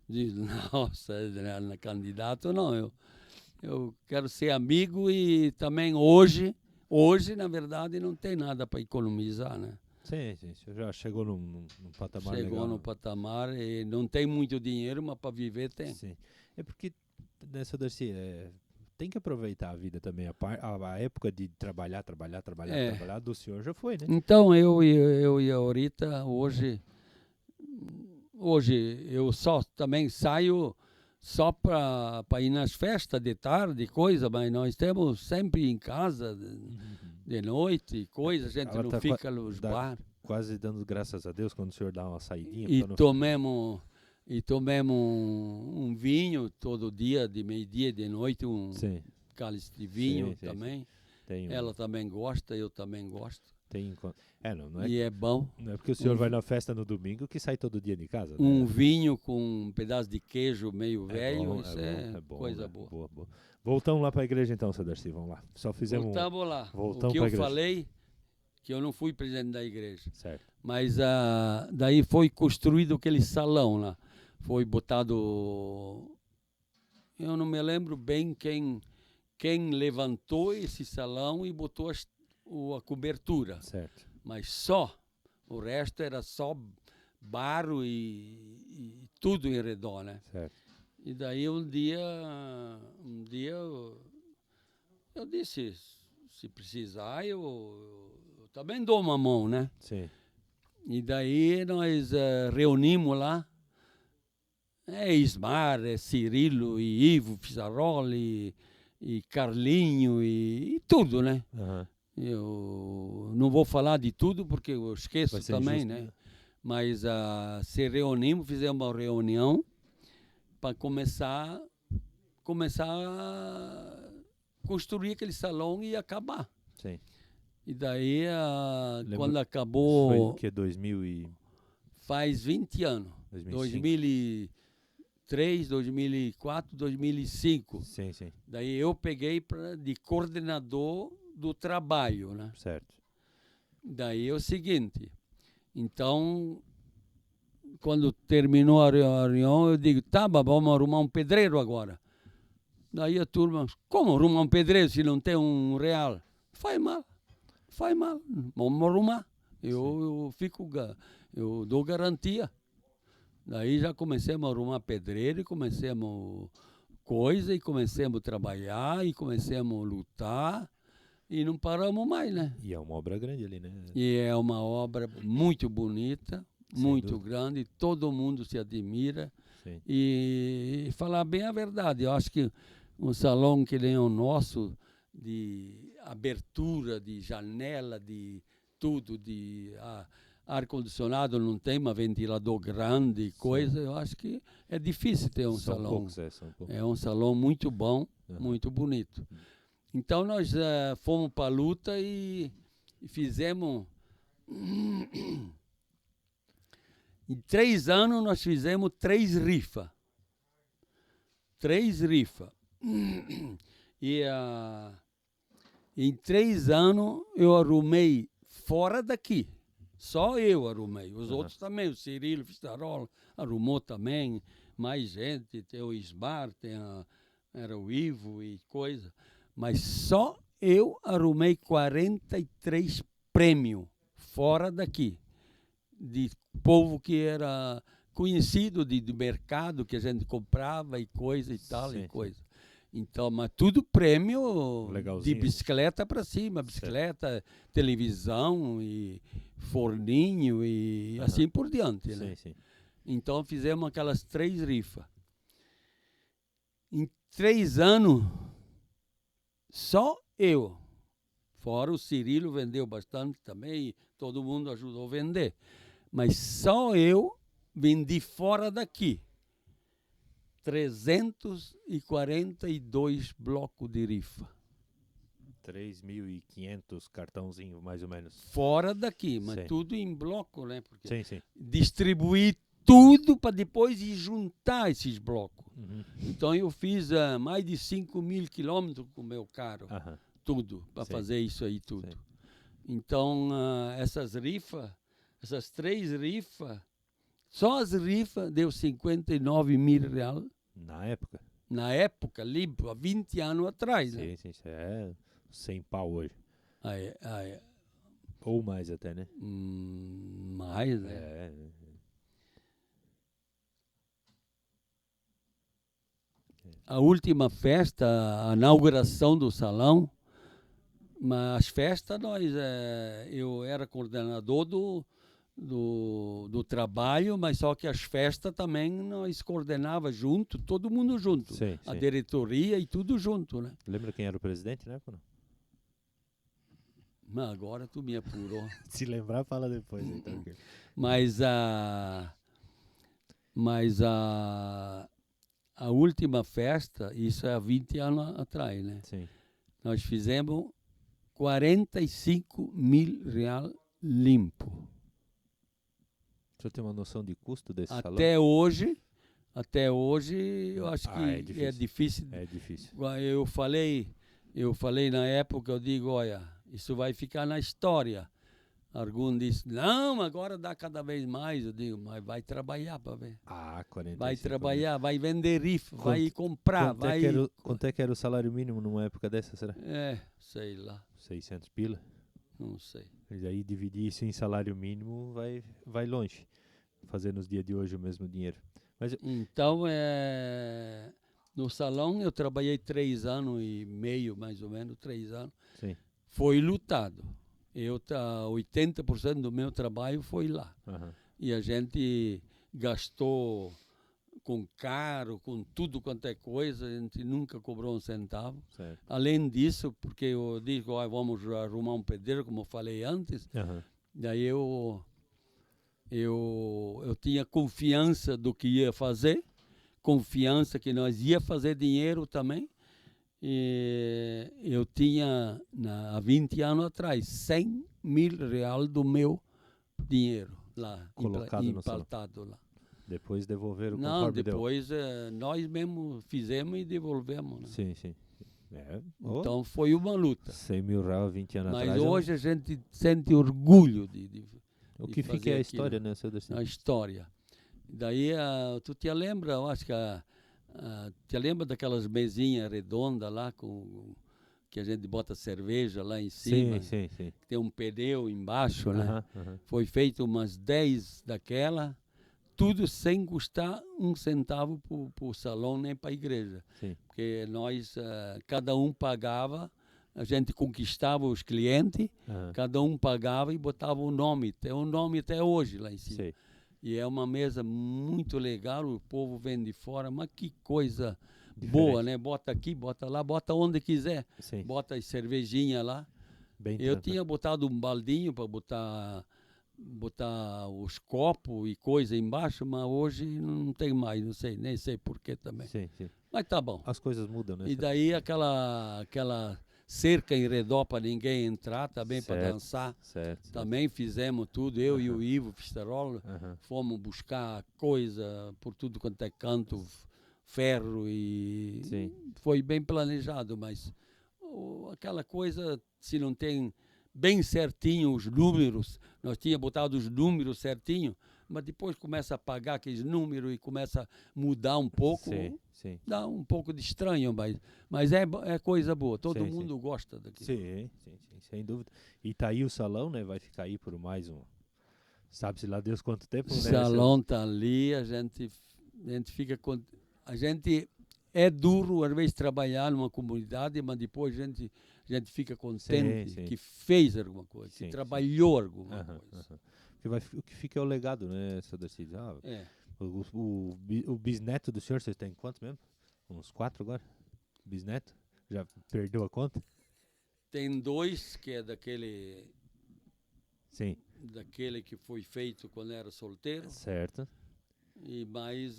Diz, nossa, não é candidato não, eu quero ser amigo e também hoje na verdade não tem nada para economizar, né? Sim, você já chegou num patamar legal. Chegou no patamar e não tem muito dinheiro, mas para viver tem. Sim, é porque, né, seu Darcy, tem que aproveitar a vida também. A época de trabalhar do senhor já foi, né? Então, eu e a Aurita, hoje eu só também saio só para ir nas festas de tarde, coisa, mas nós temos sempre em casa de noite, coisa, a gente não fica nos bares. Quase dando graças a Deus quando o senhor dá uma saidinha. E tomemos um vinho todo dia, de meio-dia, de noite, cálice de vinho também. Ela também gosta, eu também gosto. Não é, e é bom. Não é porque o senhor vai na festa no domingo que sai todo dia de casa. Né? Um vinho com um pedaço de queijo meio velho, isso é bom, coisa boa. Boa. Voltamos lá para a igreja então, seu Darcy, vamos lá. Só fizemos Voltamos lá. Voltamos o que eu falei, que eu não fui presidente da igreja. Certo. Mas daí foi construído aquele salão lá. Foi botado... Eu não me lembro bem quem levantou esse salão e botou a cobertura. Certo. Mas só. O resto era só barro e tudo em redor, né? Certo. E daí um dia eu disse, se precisar, eu também dou uma mão, né? Sim. E daí nós reunimos lá, Ismar, Cirilo e Ivo Pizzaroli e Carlinho e tudo, né? Uhum. Eu não vou falar de tudo porque eu esqueço também, injusto, né? Mas se reunimos, fizemos uma reunião para começar a construir aquele salão e acabar. Sim. E daí, quando acabou... Foi o que, 2000 e... Faz 20 anos. 2003, 2004, 2005. Sim, sim. Daí eu peguei de coordenador do trabalho, né? Certo. Daí é o seguinte, então, quando terminou a reunião, eu digo, tá, vamos arrumar um pedreiro agora. Daí a turma, como arrumar um pedreiro se não tem um real? Faz mal, vamos arrumar. Eu dou garantia. Daí já comecemos a arrumar pedreiro, e comecemos a trabalhar, e comecemos a lutar. e não paramos mais, né? E é uma obra grande ali, né? E é uma obra muito bonita, Sem muito dúvida. grande, todo mundo se admira. Sim. E falar bem a verdade, eu acho que um salão que nem o nosso, de abertura, de janela, de tudo, de ar-condicionado não tem, mas ventilador grande, coisa, eu acho que é difícil ter um São salão. poucos, são poucos. É um salão muito bom, Aham. muito bonito. Então nós fomos para a luta e fizemos. Em 3 anos nós fizemos 3 rifas. 3 rifas. E em 3 anos eu arrumei fora daqui. Só eu arrumei. Os outros também. O Cirilo Fistarola arrumou também. Mais gente. Tem o Ismar, era o Ivo e coisa. Mas só eu arrumei 43 prêmios fora daqui. De povo que era conhecido de mercado, que a gente comprava e coisa e tal, Sim, e coisa. Então, mas tudo prêmio de Legalzinho. bicicleta para cima, bicicleta, televisão e forninho e assim por diante, né? Sim, sim. Então fizemos aquelas 3 rifas. Em 3 anos, só eu. Fora o Cirilo vendeu bastante também, todo mundo ajudou a vender. Mas só eu vendi fora daqui 342 blocos de rifa. 3.500 cartãozinho, mais ou menos. Fora daqui, mas Sim. tudo em bloco, né? Porque Sim, sim. distribuir tudo para depois ir juntar esses blocos. Uhum. Então eu fiz mais de 5.000 quilômetros com o meu carro, Aham. tudo, para Sim. fazer isso aí tudo. Sim. Então essas rifas, essas 3 rifas, só as rifas deu 59 mil reais. Na época? Na época, limpo, há 20 anos atrás, né? Sim, sim. Isso é 100 pau hoje. Aí, Ou mais até, né? mais, né? É. A última festa, a inauguração do salão, mas as festas eu era coordenador do trabalho, mas só que as festas também nós coordenava junto, todo mundo junto. Sim, A sim. diretoria e tudo junto, né? Lembra quem era o presidente, né? Mas agora tu me apurou. Se lembrar, fala depois. Então. Mas a última festa, isso é há 20 anos atrás, né? Sim. Nós fizemos 45 mil reais limpo. O senhor tem uma noção de custo desse salão? Até hoje, eu acho que é é difícil. difícil. É difícil. Eu falei na época, eu digo, olha, isso vai ficar na história. Algum disse, não, agora dá cada vez mais. Eu digo, mas vai trabalhar para ver. 45 Vai mil. trabalhar, vai vender rifa, vai comprar, vai... Quanto é que era o salário mínimo numa época dessa, será? Sei lá, 600 pila? não sei. E aí dividir isso em salário mínimo vai longe. Fazer nos dias de hoje o mesmo dinheiro. Mas Então, no salão eu trabalhei 3 anos e meio, mais ou menos, 3 anos. sim. Foi lutado. 80% do meu trabalho foi lá. Aham. E a gente gastou com caro, com tudo quanto é coisa, a gente nunca cobrou um centavo. Certo. Além disso, porque eu digo, vamos arrumar um pedreiro, como eu falei antes, Aham. daí eu tinha confiança do que ia fazer, confiança que nós ia fazer dinheiro também. E eu tinha, há 20 anos atrás, 100 mil reais do meu dinheiro lá, Colocado no salão. empatado lá. Depois devolveram Não, conforme deu. depois nós mesmo fizemos e devolvemos. Né? Sim, sim. Então foi uma luta. 100 mil reais 20 anos Mas atrás. hoje a gente sente orgulho O que fazer fica é a aquilo. história, né, seu Darcy? A história. Daí, tu te lembra, eu acho que te lembra daquelas mesinhas redondas lá que a gente bota cerveja lá em cima? Sim. Que tem um pneu embaixo, né? Aham. Foi feito umas 10 daquela, tudo sem custar um centavo para o salão nem para a igreja. Sim. Porque nós, cada um pagava a gente conquistava os clientes, cada um pagava e botava o nome. Tem um nome até hoje lá em cima. Sei. E é uma mesa muito legal, o povo vem de fora, mas que coisa Diferente. boa, né? Bota aqui, bota lá, bota onde quiser. Sim. Bota as cervejinhas lá. Bem Eu tranquilo. tinha botado um baldinho para botar os copos e coisa embaixo, mas hoje não tem mais, não sei, nem sei porquê também. Sim, sim. Mas tá bom. As coisas mudam, né? E daí aquela cerca em redor para ninguém entrar, também para Certo, dançar. Certo. Também fizemos tudo, eu e o Ivo Pistarola, Aham. fomos buscar coisa por tudo quanto é canto, ferro e Sim. foi bem planejado, mas aquela coisa, se não tem bem certinho os números, nós tínhamos botado os números certinho, mas depois começa a pagar aqueles números e começa a mudar um pouco, Sim, sim. dá um pouco de estranho, mas é coisa boa, todo Sim, mundo gosta daquilo. Sim, sem dúvida. E tá aí o salão, né? Vai ficar aí por mais sabe-se lá Deus quanto tempo, O né? salão tá ali, a gente fica com... A gente é duro, às vezes, trabalhar numa comunidade, mas depois a gente fica contente Sim. que fez alguma coisa, Sim, que trabalhou alguma Aham, coisa. aham. O que fica é o legado, né, seu Darcy? É. O bisneto do senhor, vocês têm quantos mesmo? Uns 4 agora? Bisneto? Já perdeu a conta? Tem 2 que é daquele que foi feito quando era solteiro, Certo. e mais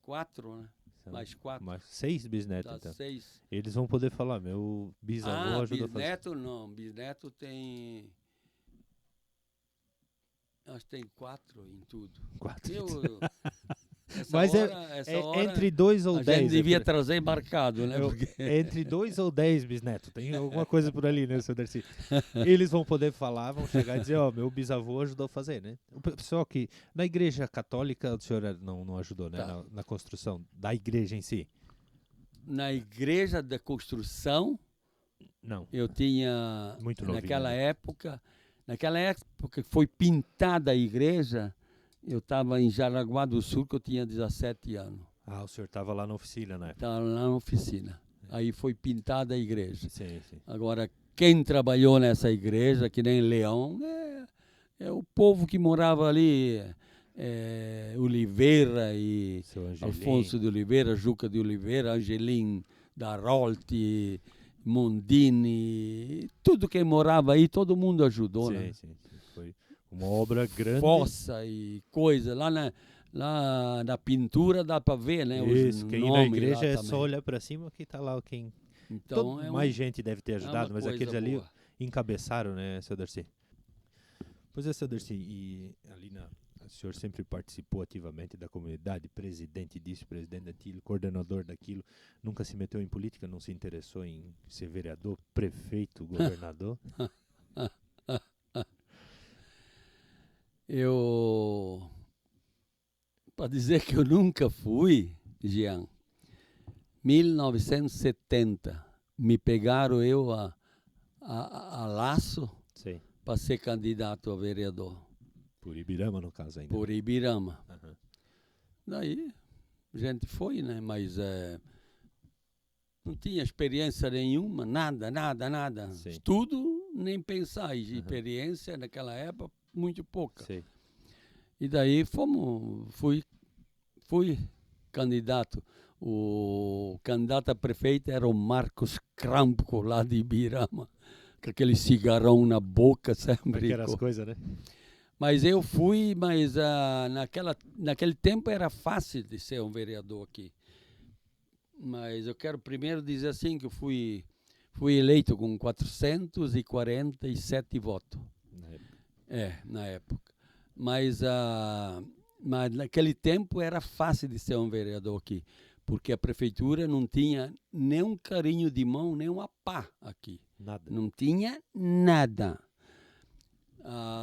4, né? Mais 4. Mais 6 bisnetos, Dá então. 6. Eles vão poder falar, meu bisavô ajudou a fazer. Bisneto não, bisneto tem... Acho que tem 4 em tudo. 4. Mas é hora, entre 2 ou 10. A gente devia trazer marcado, né? Entre 2 ou 10 bisnetos. Tem alguma coisa por ali, né, seu Darcy? Eles vão poder falar, vão chegar e dizer, ó, meu bisavô ajudou a fazer, né? O pessoal que... Na igreja católica, o senhor não ajudou, né? Tá. Na construção da igreja em si. Na igreja da construção, Não. eu tinha... Muito novinho, naquela né? época que foi pintada a igreja, eu estava em Jaraguá do Sul, que eu tinha 17 anos. Ah, o senhor estava lá na oficina, né? Estava lá na oficina. Aí foi pintada a igreja. Sim. Agora, quem trabalhou nessa igreja, que nem Leão, é o povo que morava ali, Oliveira e Seu Angelim. Alfonso de Oliveira, Juca de Oliveira, Angelim da Rolte, Mondini, tudo quem morava aí, todo mundo ajudou, né? Sim. Foi uma obra grande. Fossa e coisa, lá na pintura dá para ver, né? Isso, os quem ir na nomes igreja lá é também. só olhar para cima que tá lá quem... Então, mais gente deve ter ajudado, uma mas coisa aqueles ali boa. encabeçaram, né, seu Darcy? Pois é, seu Darcy, e ali o senhor sempre participou ativamente da comunidade, presidente disso, presidente daquilo, coordenador daquilo, nunca se meteu em política, não se interessou em ser vereador, prefeito, governador? Para dizer que eu nunca fui, Jean, 1970, me pegaram eu a laço Sim. para ser candidato a vereador. Por Ibirama, no caso, ainda. Por Ibirama. Uhum. Daí a gente foi, né? Mas não tinha experiência nenhuma, nada. Sim. Estudo, nem pensar. E experiência naquela época, muito pouca. Sim. E daí fui candidato. O candidato a prefeito era o Marcos Crampo, lá de Ibirama, com aquele cigarrão na boca sempre. Aquelas coisas, né? Mas eu fui, mas naquele tempo era fácil de ser um vereador aqui. Mas eu quero primeiro dizer assim que eu fui eleito com 447 votos. Na época. Na época. Mas naquele tempo era fácil de ser um vereador aqui, porque a prefeitura não tinha nem um carinho de mão, nem uma pá aqui. Nada. Não tinha nada.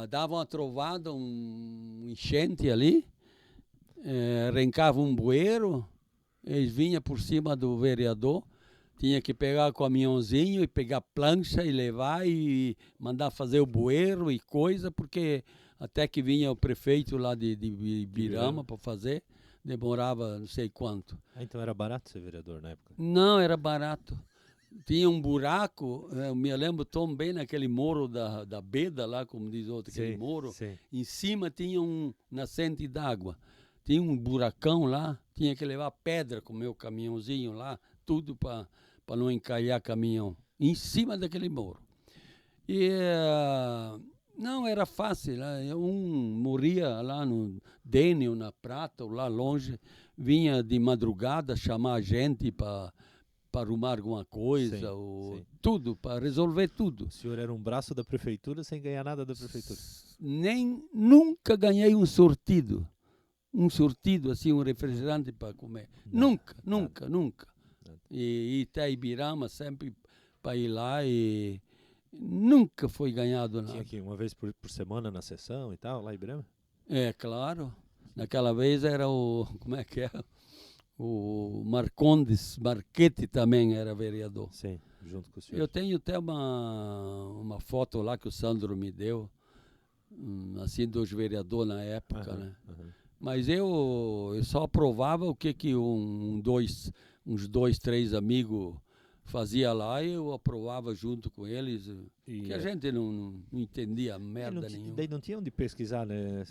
Dava uma trovada, um enchente ali, arrancava um bueiro, eles vinham por cima do vereador, tinha que pegar o caminhãozinho e pegar plancha e levar e mandar fazer o bueiro e coisa, porque até que vinha o prefeito lá de Ibirama para fazer, demorava não sei quanto. Então era barato ser vereador na época? Não, era barato. tinha um buraco, eu me lembro tão bem naquele morro da Beda lá, como diz outro, aquele morro. Sim. Em cima tinha um nascente d'água. Tinha um buracão lá, tinha que levar pedra com o meu caminhãozinho lá, tudo para não encalhar caminhão. Em cima daquele morro. E não era fácil. Um morria lá no Dênio, na Prata, ou lá longe, vinha de madrugada chamar a gente para arrumar alguma coisa, Sim. Tudo, para resolver tudo. O senhor era um braço da prefeitura sem ganhar nada da prefeitura? Nunca ganhei um sortido. Um sortido, assim, um refrigerante para comer. Nunca. E Itaibirama sempre para ir lá e nunca foi ganhado nada. Tinha que ir uma vez por semana na sessão e tal, lá em Ibirama? É, claro. Naquela vez era como é que é? O Marcondes Marchetti também era vereador. Sim, junto com o senhor. Eu tenho até uma foto lá que o Sandro me deu, assim, dos vereadores na época, né? Mas eu só aprovava o que uns dois, três amigos fazia lá e eu aprovava junto com eles. Que a gente não entendia merda nenhuma. Daí não tinha onde pesquisar, né?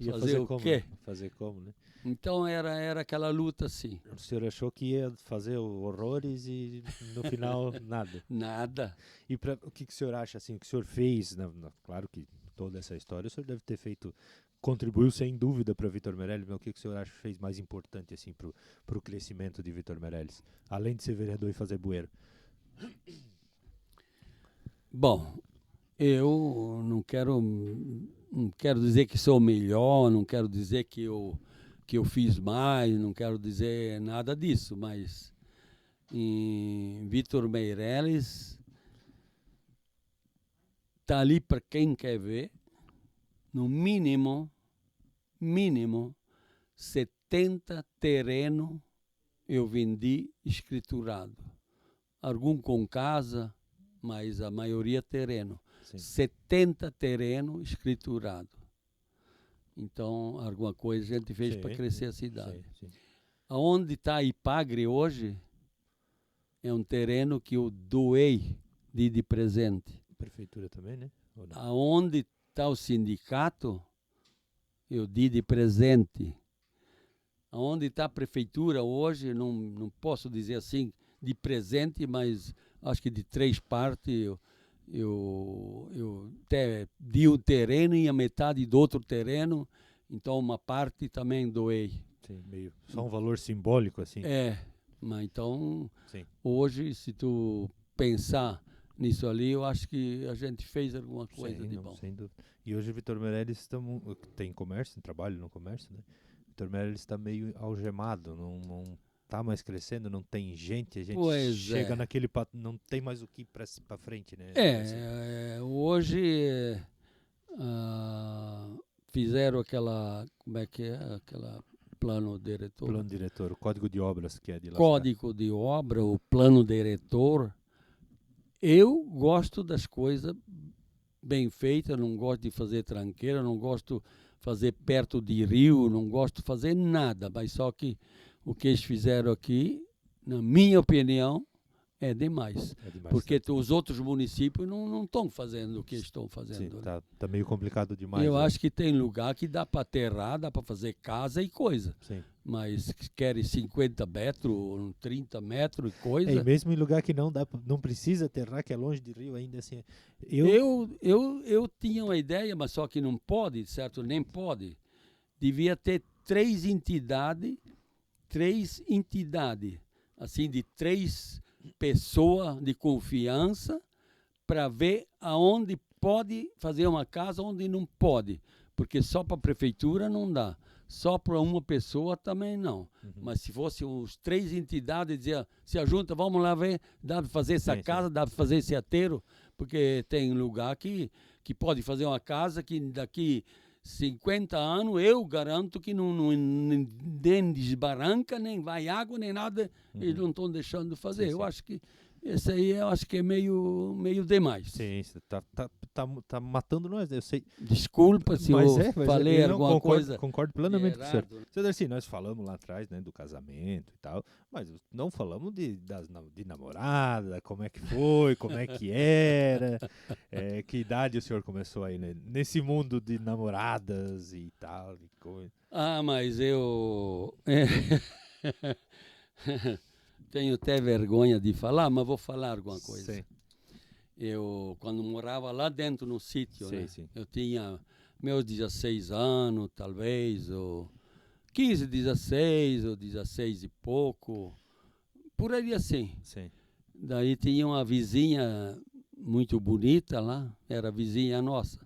Fazer o quê? Fazer como, né? Então era aquela luta assim. O senhor achou que ia fazer horrores e no final nada? Nada. E o que o senhor acha, assim, o que o senhor fez? Claro que toda essa história o senhor deve ter feito, contribuiu sem dúvida para Vitor Meirelles, mas o que o senhor acha que fez mais importante assim, para o crescimento de Vitor Meirelles, além de ser vereador e fazer bueiro? Bom, eu não quero dizer que sou melhor, não quero dizer que eu fiz mais, não quero dizer nada disso, mas em Vitor Meirelles está ali para quem quer ver, no mínimo 70 terrenos eu vendi escriturado. Algum com casa, mas a maioria terreno. Sim. 70 terrenos escriturado. Então, alguma coisa a gente fez para crescer a cidade. Sim. Aonde está Ipagre hoje, é um terreno que eu doei de presente. Prefeitura também, né? Aonde está o sindicato, eu dei de presente. Aonde está a prefeitura hoje, não posso dizer assim de presente, mas acho que de 3 partes eu até di um terreno e a metade do outro terreno, então uma parte também doei. Sim, meio só um valor simbólico assim. Mas então sim. Hoje, se tu pensar nisso ali, eu acho que a gente fez alguma coisa de bom. Sem dúvida. E hoje o Vitor Meirelles tem comércio, trabalho no comércio, né? O Vitor Meirelles está meio algemado, não tá mais crescendo, não tem gente, a gente chega naquele não tem mais o que ir para frente, né? Hoje fizeram aquela, como é que é, aquela plano diretor. Plano diretor, o código de obras que é de lá. Código de obra, o plano diretor. Eu gosto das coisas bem feitas, não gosto de fazer tranqueira, não gosto de fazer perto de rio, não gosto de fazer nada, mas só que o que eles fizeram aqui, na minha opinião, é demais. Porque os outros municípios não estão fazendo o que estão fazendo. Sim, tá meio complicado demais. Eu acho que tem lugar que dá para aterrar, dá para fazer casa e coisa. Sim. Mas querem 50 metros, 30 metros e coisa. E mesmo em lugar que não precisa aterrar, que é longe de rio ainda assim. Eu tinha uma ideia, mas só que não pode, certo? Nem pode. Devia ter 3 entidades, assim, de 3 pessoas de confiança para ver aonde pode fazer uma casa, onde não pode. Porque só para a prefeitura não dá. Só para uma pessoa também não. Mas se fossem os 3 entidades, dizia, se ajunta, vamos lá ver, dá para fazer essa casa, dá para fazer esse aterro, porque tem lugar que pode fazer uma casa que daqui 50 anos eu garanto que nem desbarranca, nem vai água, nem nada, eles não estão deixando de fazer. Eu acho que esse aí é meio demais. Sim, tá matando nós, né? Eu sei. Desculpa se Mas eu falei eu não, alguma coisa. Concordo plenamente com o senhor. errado, né? Seu Darcy, nós falamos lá atrás, né, do casamento e tal, mas não falamos de namorada, como é que foi, como é que era, que idade o senhor começou aí, né, nesse mundo de namoradas e tal, e coisa. Ah, mas eu tenho até vergonha de falar, mas vou falar alguma coisa. Sim. Eu, quando morava lá dentro no sítio, Sim, né? sim. Eu tinha meus 16 anos, talvez, ou 15, 16, ou 16 e pouco, por aí assim. Sim. Daí tinha uma vizinha muito bonita lá, era vizinha nossa.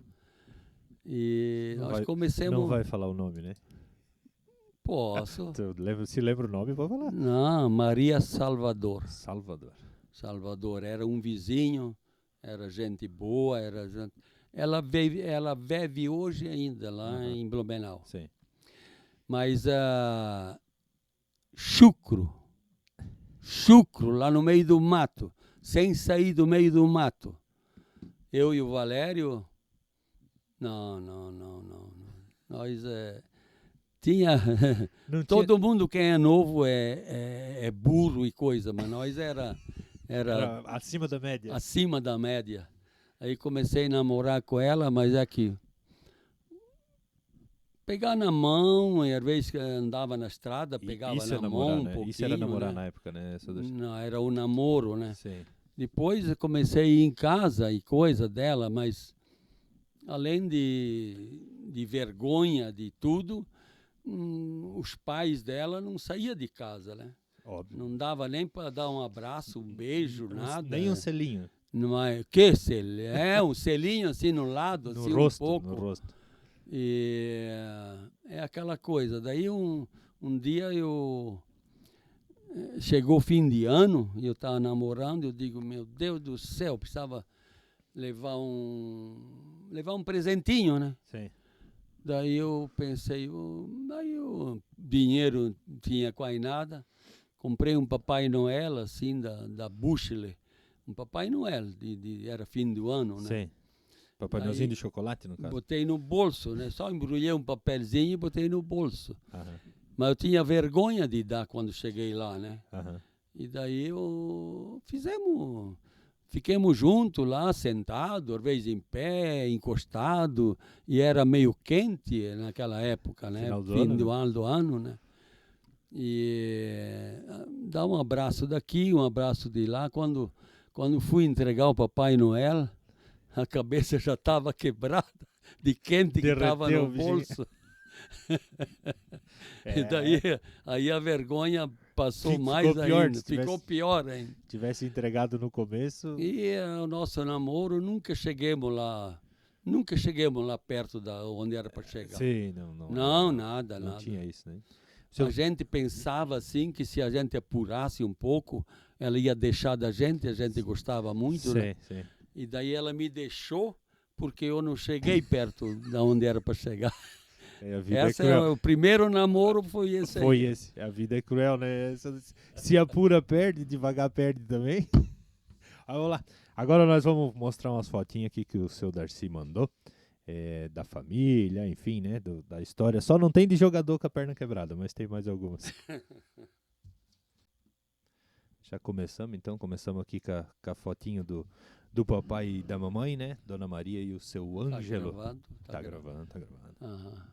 E Não nós vai, começamos... não vai falar o nome, né? Posso? Se lembra o nome, pode falar. Não, Maria Salvador. Salvador. Salvador era um vizinho, era gente boa, era gente... Ela vive hoje ainda lá em Blumenau. Sim. Mas chucro lá no meio do mato, sem sair do meio do mato. Eu e o Valério, não. Nós tinha Não todo mundo que é novo é burro e coisa, mas nós era acima da média. acima da média. Aí comecei a namorar com ela, mas é que pegar na mão, e às vezes andava na estrada, pegava isso na namorar, mão um né? pouquinho. Isso era namorar né? na época, né? Não, era o namoro, né? Sim. Depois eu comecei a ir em casa e coisa dela, mas além de vergonha de tudo, os pais dela não saíam de casa, né? Óbvio. Não dava nem para dar um abraço, um beijo, nada. Nem um selinho. Não é, que selinho? É, um selinho assim no lado, No assim rosto, um pouco. no rosto. E é aquela coisa. Daí um dia chegou o fim de ano, e eu estava namorando, eu digo, meu Deus do céu, precisava levar um presentinho, né? Sim. Daí eu pensei, daí o dinheiro não tinha quase nada, comprei um Papai Noel, assim, da Bushler, um Papai Noel, era fim do ano, né? Sim. Papai Noelzinho de chocolate, no caso? Botei no bolso, né? Só embrulhei um papelzinho e botei no bolso. Aham. Mas eu tinha vergonha de dar quando cheguei lá, né? Aham. E daí ficamos juntos lá, sentados, às vezes em pé, encostado, e era meio quente naquela época, né? Final do Fim ano, do ano, né? E dá um abraço daqui, um abraço de lá. Quando fui entregar o Papai Noel, a cabeça já estava quebrada de quente que estava Derreteu, no bolso. E daí aí a vergonha passou mais ainda, ficou pior ainda. Tivesse entregado no começo. E o nosso namoro nunca chegamos lá perto da onde era para chegar. Sim, Não, nada. Não tinha isso, né? A gente pensava assim que se a gente apurasse um pouco, ela ia deixar da gente, a gente gostava muito, né? Sim. E daí ela me deixou porque eu não cheguei perto da onde era para chegar. O primeiro namoro foi esse aí. Foi esse. A vida é cruel, né? Se apura, perde, devagar perde também. Vamos lá. Agora nós vamos mostrar umas fotinhas aqui que o seu Darcy mandou. Da família, enfim, né? Da história. Só não tem de jogador com a perna quebrada, mas tem mais algumas. Já começamos, então. Começamos aqui com a fotinho do papai e da mamãe, né? Dona Maria e o seu Ângelo. Tá gravando. Aham.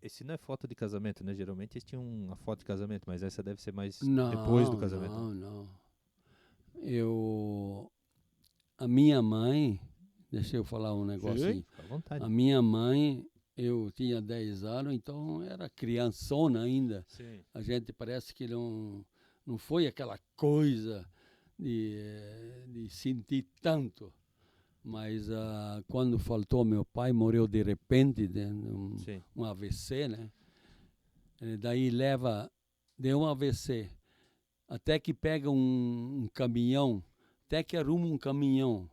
Esse não é foto de casamento, né? Geralmente eles tinham uma foto de casamento, mas essa deve ser mais Não, depois do casamento. Não. A minha mãe, deixa eu falar um negocinho. Sim, à vontade. A minha mãe, eu tinha 10 anos, então era criançona ainda. Sim. A gente parece que não foi aquela coisa de sentir tanto. Mas quando faltou meu pai, morreu de repente, um AVC, né? Daí deu um AVC, até que pega um caminhão, até que arruma um caminhão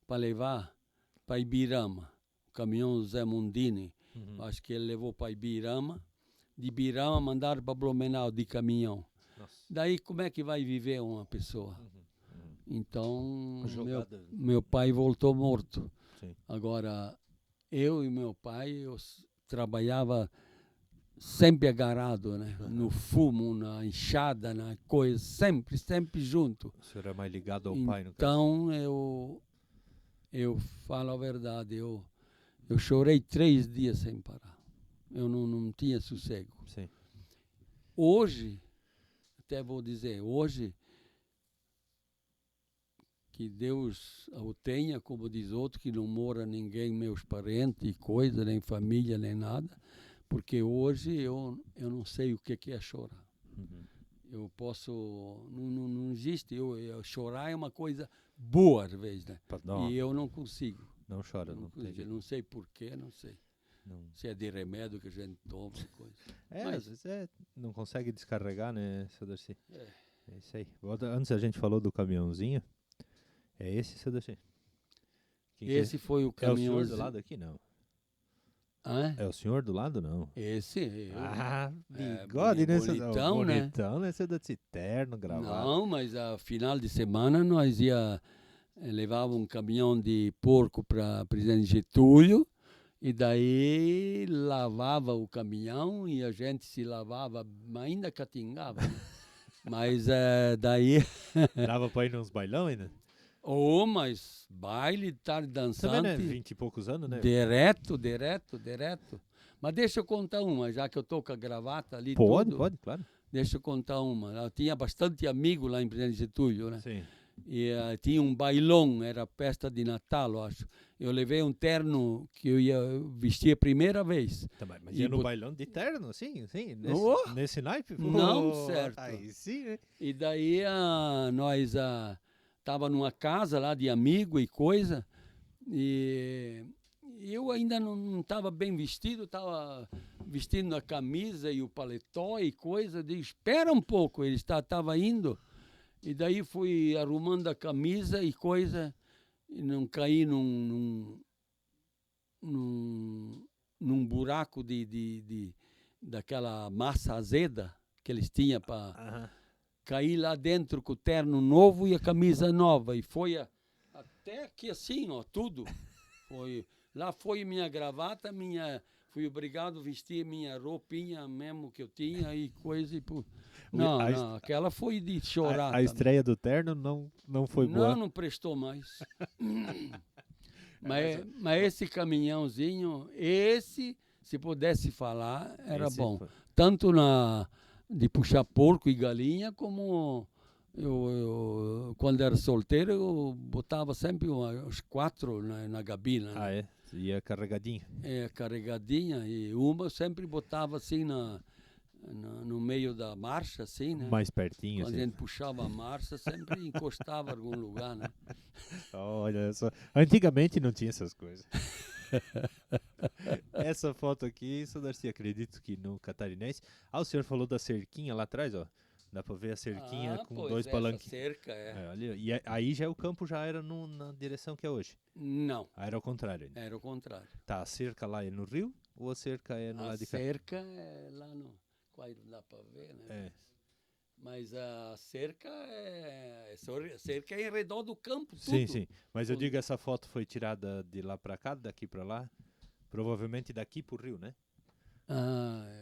para levar para Ibirama, o caminhão Zé Mundini. Acho que ele levou para Ibirama, de Ibirama mandaram para Blumenau de caminhão. Nossa. Daí como é que vai viver uma pessoa? Então, Jogada. meu pai voltou morto. Sim. Agora, eu e meu pai, trabalhava sempre agarrado, né? No fumo, na enxada, na coisa, sempre junto. O senhor é mais ligado ao pai, no caso? Então, eu falo a verdade, eu chorei 3 dias sem parar. Eu não tinha sossego. Sim. Hoje, até vou dizer, hoje, que Deus o tenha, como diz outro, que não mora ninguém, meus parentes e coisa, nem família, nem nada, porque hoje eu não sei o que é chorar. Uhum. Eu posso, não existe, chorar é uma coisa boa às vezes, né? E eu não consigo. Não chora, não tem jeito. Não sei porquê, não sei. Não. Se é de remédio que a gente toma, coisa. Às vezes não consegue descarregar, né, seu Darcy? É isso aí. Antes a gente falou do caminhãozinho. É esse, seu Darcy? Esse foi o caminhãozinho. É o senhor do lado aqui, não? É o senhor do lado, não? Esse? Bigode, né? Bonitão, né? Bonitão, né? Seu Darcy, terno, gravado. Não, mas a final de semana nós levava um caminhão de porco para Presidente Getúlio, e daí lavava o caminhão e a gente se lavava, ainda catingava. Mas daí... Dava para ir nos bailão ainda? Mas baile, tarde dançante. Também, né? 20 e poucos anos, né? Direto. Mas deixa eu contar uma, já que eu tô com a gravata ali. Pode, claro. Deixa eu contar uma. Eu tinha bastante amigo lá em Presidente Getúlio, né? Sim. E tinha um bailão, era festa de Natal, eu acho. Eu levei um terno que eu ia vestir a primeira vez. Também, mas ia no bailão de terno, sim, nesse naipe? Não, certo. Aí sim, né? E daí nós tava numa casa lá de amigo e coisa, e eu ainda não estava bem vestido, estava vestindo a camisa e o paletó e coisa, de espera um pouco, ele estava indo. E daí fui arrumando a camisa e coisa, e não caí num buraco daquela massa azeda que eles tinham para cair lá dentro com o terno novo e a camisa nova. E foi até aqui assim, ó, tudo. Lá foi minha gravata, fui obrigado a vestir minha roupinha mesmo que eu tinha e coisa. Não, aquela foi de chorar. A estreia do terno não foi boa. Não prestou mais. mas esse caminhãozinho, se pudesse falar, era bom. Tanto de puxar porco e galinha, como eu quando era solteiro, eu botava sempre uns 4 na gabina. Né? É? Ia carregadinho? Carregadinha, e uma eu sempre botava assim no meio da marcha, assim, né? Mais pertinho, quando assim. A gente puxava a marcha, sempre encostava em algum lugar, né? Olha só, antigamente não tinha essas coisas. Essa foto aqui, seu Darcy, acredito que no Catarinense. O senhor falou da cerquinha lá atrás, ó. Dá pra ver a cerquinha com 2 palanques. Cerca, olha, e aí o campo já era na direção que é hoje? Não. Era ao contrário ainda? Era ao contrário. Tá, a cerca lá é no rio ou a cerca é no lado de cá? A cerca é lá no... Quase não dá pra ver, né? Mas a cerca é em redor do campo, tudo. Sim. Mas eu digo, essa foto foi tirada de lá pra cá, daqui pra lá? Provavelmente daqui pro rio, né?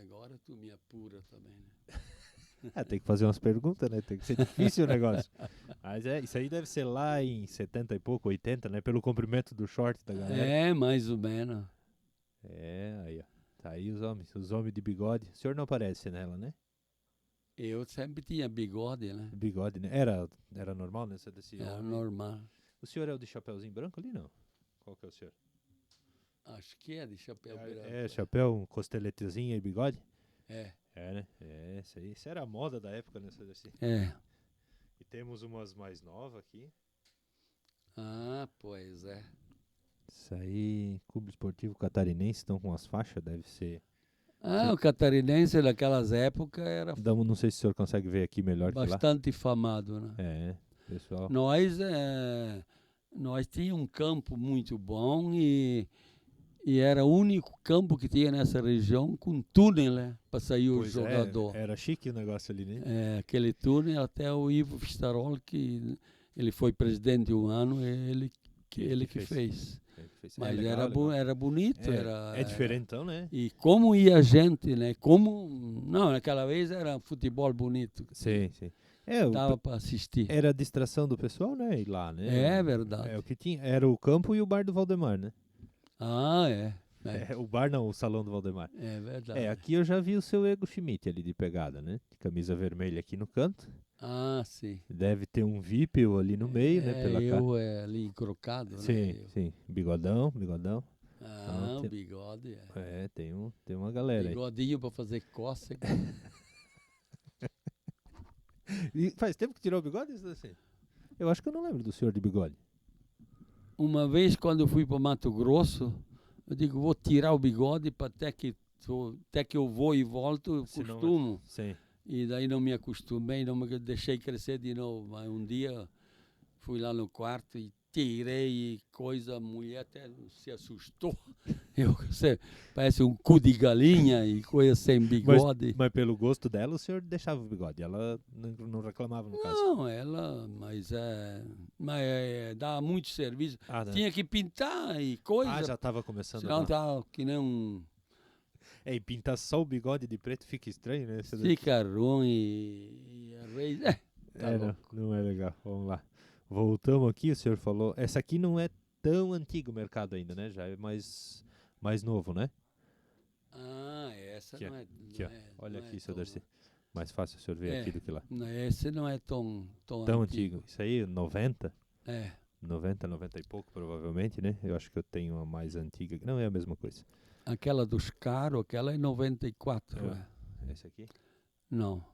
Agora tu me apura também, né? Tem que fazer umas perguntas, né? Tem que ser difícil o negócio. Mas isso aí deve ser lá em 70 e pouco, 80, né? Pelo comprimento do short da galera. Mais ou menos. Aí, ó. Tá aí os homens de bigode. O senhor não aparece nela, né? Eu sempre tinha bigode, né? Bigode, né? Era normal, né? Era normal. O senhor é o de chapéuzinho branco ali, não? Qual que é o senhor? Acho que é de chapéu branco. Chapéu, um costeletezinho e bigode? Né? Isso era a moda da época, né? E temos umas mais novas aqui. Pois é. Isso aí, Clube Esportivo Catarinense, estão com as faixas, deve ser. O Catarinense daquelas épocas era... Não sei se o senhor consegue ver aqui melhor bastante famado, né? Pessoal. Nós tínhamos um campo muito bom e era o único campo que tinha nessa região com túnel, né? Para sair o jogador. Era chique o negócio ali, né? Aquele túnel, até o Ivo Fistarol, que Ele foi presidente um ano, ele que fez. Mas era bonito. É diferentão, né? E como ia gente, né? Não, naquela vez era futebol bonito. Sim. Dava para assistir. Era a distração do pessoal, né? Ir lá, né? É verdade. É o que tinha. Era o campo e o bar do Valdemar, né? Ah, é. O bar não, o salão do Valdemar. É verdade. Aqui eu já vi o seu Ego Schmidt ali de pegada, né? De camisa vermelha aqui no canto. Ah, sim. Deve ter um VIP ali no meio, né? Pela ali encrocado, sim, né? Sim. Bigodão. Ah, o bigode. Tem uma galera aí. Bigodinho para fazer cócega. E faz tempo que tirou o bigode? Assim? Eu acho que eu não lembro do senhor de bigode. Uma vez, quando eu fui para Mato Grosso, eu digo, vou tirar o bigode para até que eu vou e volto, eu costumo. Sim. E daí não me acostumei, não me deixei crescer de novo. Mas um dia fui lá no quarto e tirei e coisa, a mulher até se assustou. Parece um cu de galinha e coisa sem bigode. Mas pelo gosto dela, o senhor deixava o bigode. Ela não reclamava no caso. Não, mas dava muito serviço. Tinha que pintar e coisa. Já estava começando. Senão tava que nem um... E pintar só o bigode de preto fica estranho, né? Fica ruim e a vez... Não é legal. Vamos lá. Voltamos aqui, o senhor falou. Essa aqui não é tão antigo o mercado ainda, né? Já é mais novo, né? Essa aqui, não é... Aqui, ó. Olha aqui, seu Darcy. Mais fácil o senhor ver aqui do que lá. Esse não é tão antigo. Isso aí, 90? 90 e pouco, provavelmente, né? Eu acho que eu tenho uma mais antiga. Não é a mesma coisa. Aquela dos caros, aquela é 94. Essa aqui? Não.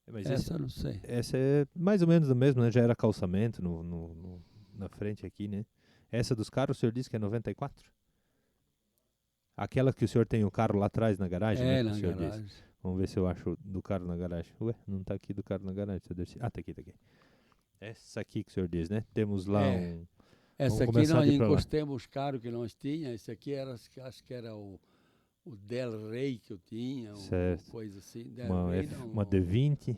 Mas essa não sei. Essa é mais ou menos o mesmo, né? Já era calçamento na frente aqui, né? Essa dos caros, o senhor disse que é 94? Aquela que o senhor tem o carro lá atrás na garagem, né? Na garagem. Disse. Vamos ver se eu acho do carro na garagem. Ué, não tá aqui do carro na garagem. Tá aqui. Essa aqui que o senhor diz, né? Temos lá Essa aqui nós encostamos os carros que nós tínhamos. Esse aqui acho que era o Del Rey que eu tinha, coisa assim. Uma D20.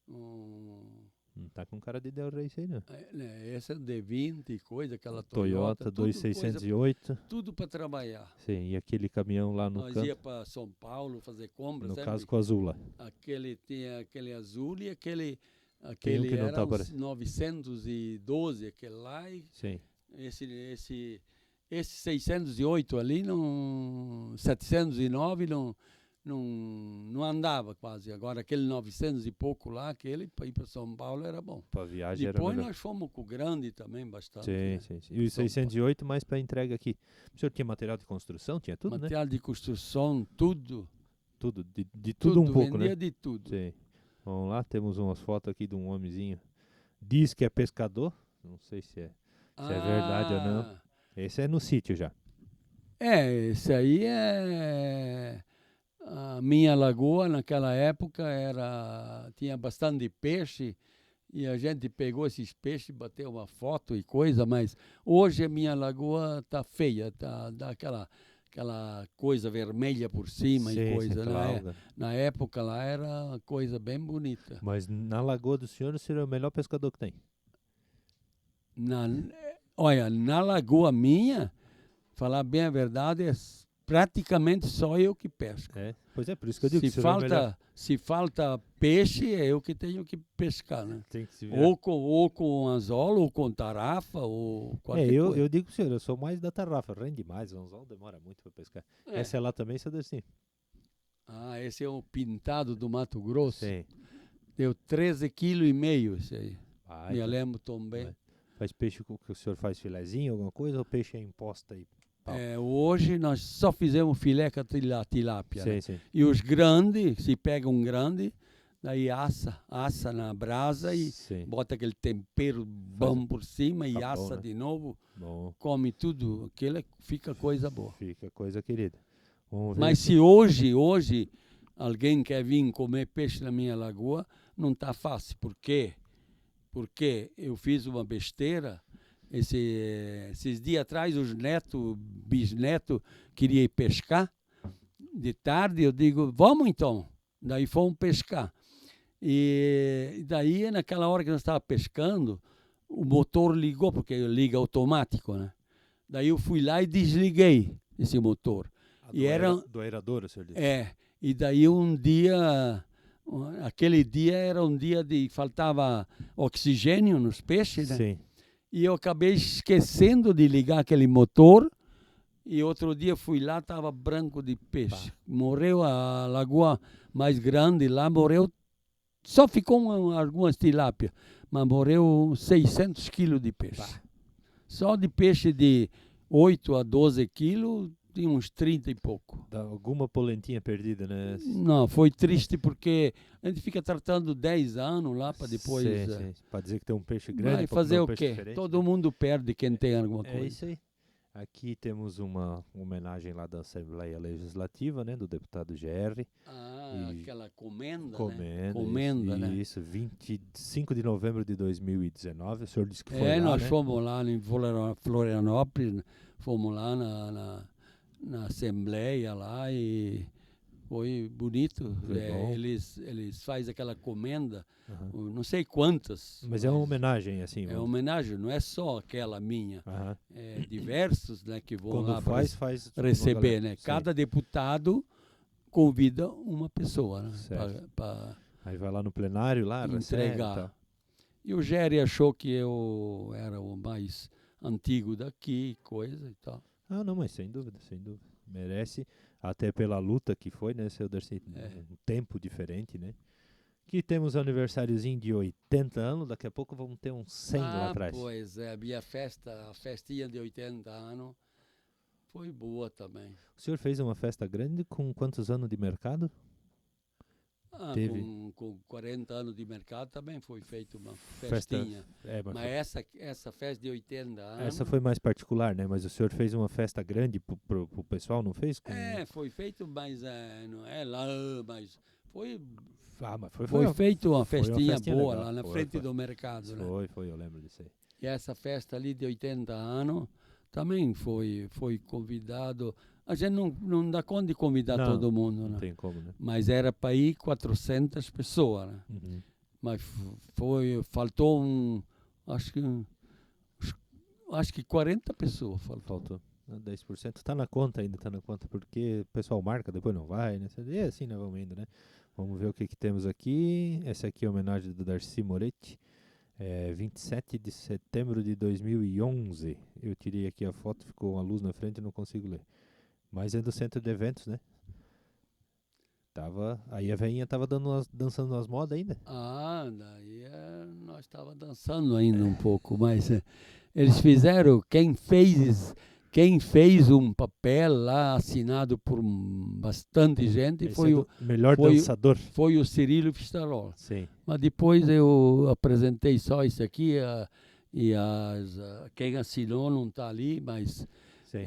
Não tá com cara de Del Rey isso aí, não. Essa é o D20, coisa, aquela Toyota 2608. Tudo para trabalhar. Sim, e aquele caminhão lá no canto. Nós ia para São Paulo fazer compras. No caso com o azul lá. Tinha aquele azul e aquele era uns 912, aquele lá. Sim. Esse 608 ali, 709 não andava quase. Agora aquele 900 e pouco lá, aquele para ir para São Paulo era bom. Para viagem Depois era melhor. nós fomos com o grande também, bastante. Sim. E o 608 mais para entrega aqui. O senhor tinha material de construção? Tinha tudo, material de construção, tudo. Tudo, de tudo um pouco, vendia né? de tudo. Sim. Vamos lá, temos umas fotos aqui de um homenzinho. Diz que é pescador. Não sei se é verdade ou não. Esse é no sítio já. Esse aí é... A minha lagoa naquela época tinha bastante peixe e a gente pegou esses peixes, bateu uma foto e coisa, mas hoje a minha lagoa tá feia, dá aquela coisa vermelha por cima. Sim, e coisa. Na época lá era uma coisa bem bonita. Mas na lagoa do senhor, o senhor é o melhor pescador que tem? Olha, na lagoa minha, falar bem a verdade, é praticamente só eu que pesco. Pois é, por isso que eu digo se falta peixe, é eu que tenho que pescar, né? Tem que se ou com anzol, ou com tarrafa, ou qualquer coisa. Eu digo pro senhor, eu sou mais da tarrafa, rende mais, o anzol demora muito para pescar. Essa é lá também, seu Darcy? Esse é o pintado do Mato Grosso. Sim. Deu 13,5 kg esse aí. Me lembro também. Faz peixe com que o senhor faz filezinho, alguma coisa, ou peixe é imposta aí? Hoje nós só fizemos filé com tilápia. Sim, né? sim. E os grandes, se pega um grande, daí assa na brasa e bota aquele tempero bom por cima e assa bom, né? de novo, Bom. come tudo, aquilo fica coisa boa. Fica coisa querida. Mas se hoje alguém quer vir comer peixe na minha lagoa, não está fácil. Por quê? Porque eu fiz uma besteira. Esses dias atrás, os bisnetos queriam ir pescar. De tarde, eu digo, vamos então. Daí fomos pescar. E daí, naquela hora que nós estávamos pescando, o motor ligou, porque liga automático, né? Daí eu fui lá e desliguei esse motor. Do aerador, o senhor disse? E daí um dia, aquele dia era um dia de faltava oxigênio nos peixes, né? Sim. E eu acabei esquecendo de ligar aquele motor. E outro dia fui lá, estava branco de peixe. Morreu a lagoa mais grande lá, morreu. Só ficou algumas tilápia, mas morreu 600 quilos de peixe. Só de peixe de 8 a 12 quilos, tinha uns 30 e pouco. Dá alguma polentinha perdida, né? Não, foi triste porque a gente fica tratando 10 anos lá para depois... Sim. Para dizer que tem um peixe grande. Vai fazer o quê? Diferente, Todo mundo perde quem tem alguma coisa. É isso aí. Aqui temos uma homenagem lá da Assembleia Legislativa, né, do deputado GR. Aquela comenda, né? Comenda, né? Isso, 25 de novembro de 2019. O senhor disse que foi lá, nós né? fomos lá em Florianópolis, fomos lá na Assembleia lá e foi bonito. Eles fazem aquela comenda, não sei quantas. Mas é uma homenagem, assim. É uma homenagem, não é só aquela minha. É diversos, né, que vão quando lá faz receber, né? Sim. Cada deputado convida uma pessoa, né? Aí vai lá no plenário, lá, entregar. E o Géry achou que eu era o mais antigo daqui, coisa e tal. Ah, não, mas sem dúvida. Merece, até pela luta que foi, né, seu Darcy? Um tempo diferente, né? Que temos aniversáriozinho de 80 anos, daqui a pouco vamos ter uns 100 lá atrás. Pois é, a minha a festinha de 80 anos foi boa também. O senhor fez uma festa grande com quantos anos de mercado? Com 40 anos de mercado também foi feita uma festinha. Mas essa festa de 80 anos... Essa foi mais particular, né? Mas o senhor fez uma festa grande pro pessoal, não fez? Foi feito, mas não é lá, mas foi... Foi feito uma festinha boa legal. Lá na frente do mercado. Foi, eu lembro disso aí. E essa festa ali de 80 anos também foi convidado... A gente não dá conta de convidar todo mundo, né? Não tem como, né? Mas era para ir 400 pessoas, né? Mas faltou acho que 40 pessoas faltou. 10%. Tá na conta ainda, porque o pessoal marca, depois não vai, né? E assim nós vamos indo, né? Vamos ver o que temos aqui. Essa aqui é a homenagem do Darcy Moretti. 27 de setembro de 2011. Eu tirei aqui a foto, ficou uma luz na frente e não consigo ler. Mas é do centro de eventos, né? Aí a veinha tava dançando as modas ainda. Daí nós estava dançando ainda um pouco, mas eles fizeram, quem fez um papel lá assinado por bastante gente foi o melhor dançador. Foi o Cirilo Fistarol. Sim. Mas depois eu apresentei só isso aqui quem assinou não está ali, mas Sim.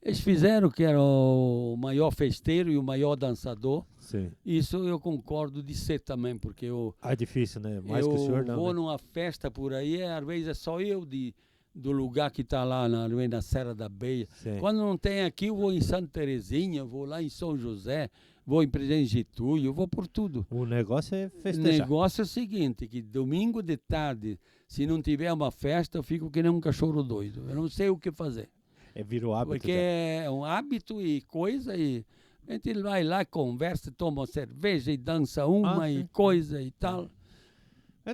Eles fizeram que era o maior festeiro e o maior dançador. Sim. Isso eu concordo de ser também, porque é difícil, né? Mais que o senhor não. Eu vou numa festa por aí, às vezes é só eu do lugar que está lá na Serra da Beia. Sim. Quando não tem aqui, eu vou em Santa Terezinha, vou lá em São José, vou em Presidente Getúlio, eu vou por tudo. O negócio é festejar. O negócio é o seguinte, que domingo de tarde, se não tiver uma festa, eu fico que nem um cachorro doido. Eu não sei o que fazer. Virou hábito. Porque é um hábito e coisa, e a gente vai lá, conversa, toma cerveja e dança e coisa e tal.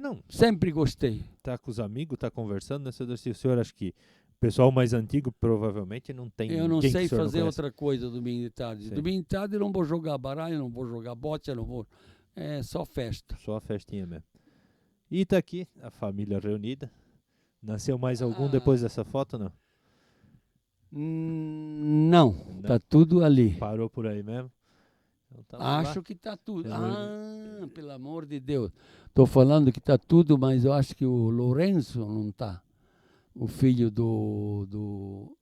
Não. Sempre gostei. Tá com os amigos, tá conversando, né, senhor? O senhor acha que o pessoal mais antigo provavelmente não tem. Eu não sei fazer outra coisa domingo de tarde. Sim. Domingo de tarde eu não vou jogar baralho, não vou jogar bote, eu não vou. É só festa. Só a festinha mesmo. E tá aqui a família reunida. Nasceu mais algum depois dessa foto, não? Não, tá tudo ali. Parou por aí mesmo? Então, acho que tá tudo. Pelo amor de Deus. Tô falando que tá tudo, mas eu acho que o Lourenço não tá. O filho do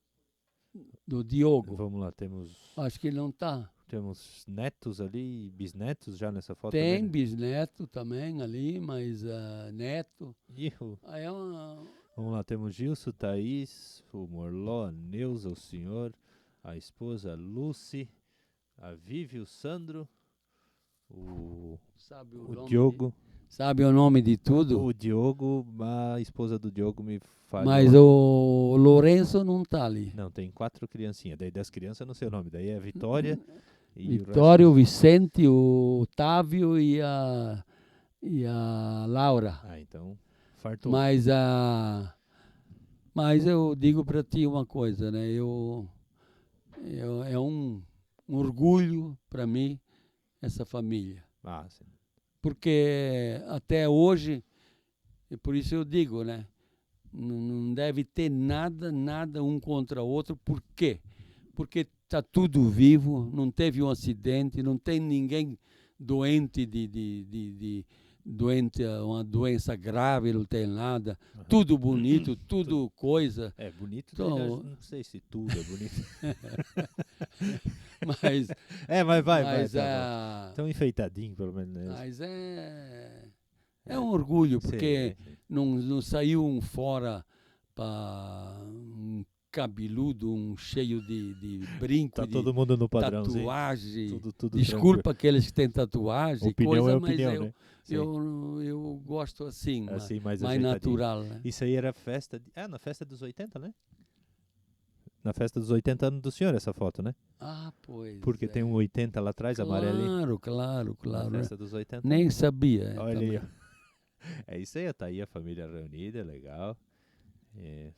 Diogo. Vamos lá, temos... Acho que ele não tá. Temos netos ali, bisnetos já nessa foto? Tem também, né? bisneto também ali, mas neto. Aí Vamos lá, temos Gilson, Thaís, o Morló, a Neuza, o senhor, a esposa Lucy, a Vivi, o Sandro, Sabe o Diogo. Sabe o nome de tudo? O Diogo, a esposa do Diogo me falou. Mas o Lourenço não tá ali. Não, tem 4 criancinhas. Daí das crianças eu não sei o nome. Daí é a Vitória. Vitória, o Vicente, o Otávio e a Laura. Ah, então fartou. Mas eu digo para ti uma coisa, né? É um orgulho para mim essa família. Ah, sim. Porque até hoje, e por isso eu digo, né? Não deve ter nada um contra o outro. Por quê? Porque está tudo vivo, não teve um acidente, não tem ninguém doente uma doença grave, não tem nada. Uhum. Tudo bonito, tudo coisa. É bonito, então, não sei se tudo é bonito. mas vai. Tá tão enfeitadinho, pelo menos. Né? Mas é um orgulho, porque sim. Não saiu um fora para um cabeludo, um cheio de brinco, tá todo mundo no padrãozinho. Tatuagem. Tudo Desculpa tranquilo. Aqueles que têm tatuagem, opinião coisa, é opinião, mas né? eu gosto assim mais natural. Né? Isso aí era festa, na festa dos 80, né? Na festa dos 80 anos do senhor, essa foto, né? Ah, pois. Porque tem um 80 lá atrás, amarelinho. Claro. Na festa dos 80. Nem sabia. Olha aí, ó. É isso aí, tá aí a família reunida, legal.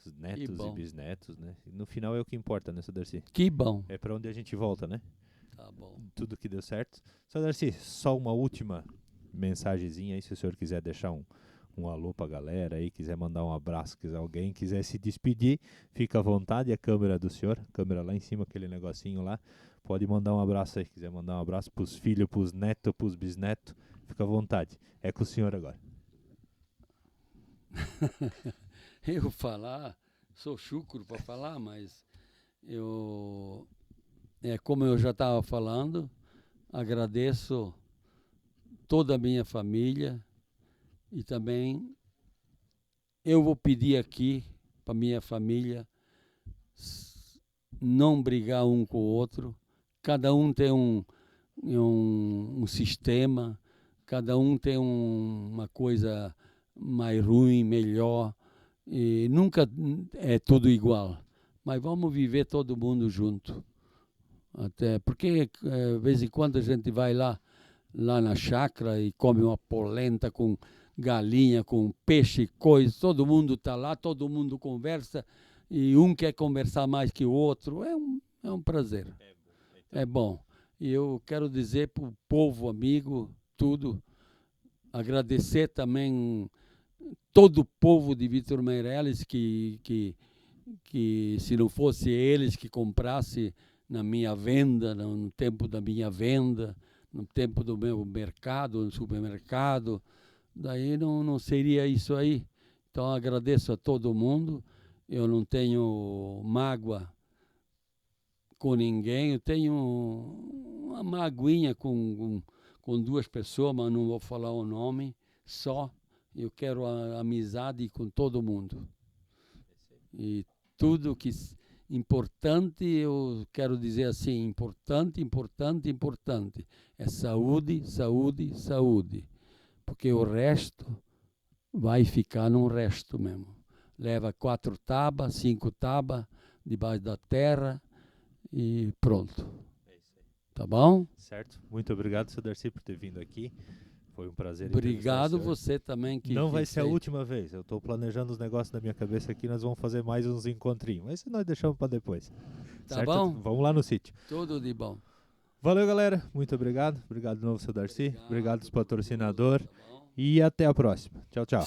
Os netos e bisnetos, né? No final é o que importa, né, seu Darcy? Que bom. É pra onde a gente volta, né? Tá bom. Tudo que deu certo. Seu Darcy, só uma última mensagenzinha aí, se o senhor quiser deixar um alô pra galera aí, quiser mandar um abraço, quiser alguém quiser se despedir, fica à vontade, a câmera do senhor, câmera lá em cima, aquele negocinho lá, pode mandar um abraço aí, quiser mandar um abraço pros filhos, pros netos, pros bisnetos, fica à vontade, é com o senhor agora. Eu sou chucro para falar, mas como eu já estava falando, agradeço toda a minha família. E também eu vou pedir aqui para minha família não brigar um com o outro. Cada um tem um sistema, cada um tem uma coisa mais ruim, melhor. E nunca é tudo igual. Mas vamos viver todo mundo junto. Até porque, de vez em quando, a gente vai lá na chácara e come uma polenta com galinha, com peixe, coisa, todo mundo está lá, todo mundo conversa e um quer conversar mais que o outro. É um prazer. É bom. E eu quero dizer para o povo amigo, tudo, agradecer também todo o povo de Vítor Meireles, que se não fosse eles que comprasse na minha venda, no tempo da minha venda, no tempo do meu mercado, no supermercado, daí não seria isso aí. Então agradeço a todo mundo. Eu não tenho mágoa com ninguém. Eu tenho uma magoinha com 2 pessoas, mas não vou falar o nome. Só eu quero a amizade com todo mundo. E tudo que importante, eu quero dizer assim, importante, é saúde. Porque o resto vai ficar no resto mesmo. Leva 4 tábuas, 5 tábuas debaixo da terra e pronto. É isso aí. Tá bom? Certo. Muito obrigado, seu Darcy, por ter vindo aqui. Foi um prazer. Obrigado você também. Não vai ser a última vez. Eu estou planejando os negócios na minha cabeça aqui. Nós vamos fazer mais uns encontrinhos. Mas nós deixamos para depois. Tá certo? bom? Vamos lá no sítio. Tudo de bom. Valeu, galera. Muito obrigado. Obrigado de novo, seu Darcy. Obrigado aos patrocinadores. E até a próxima. Tchau, tchau.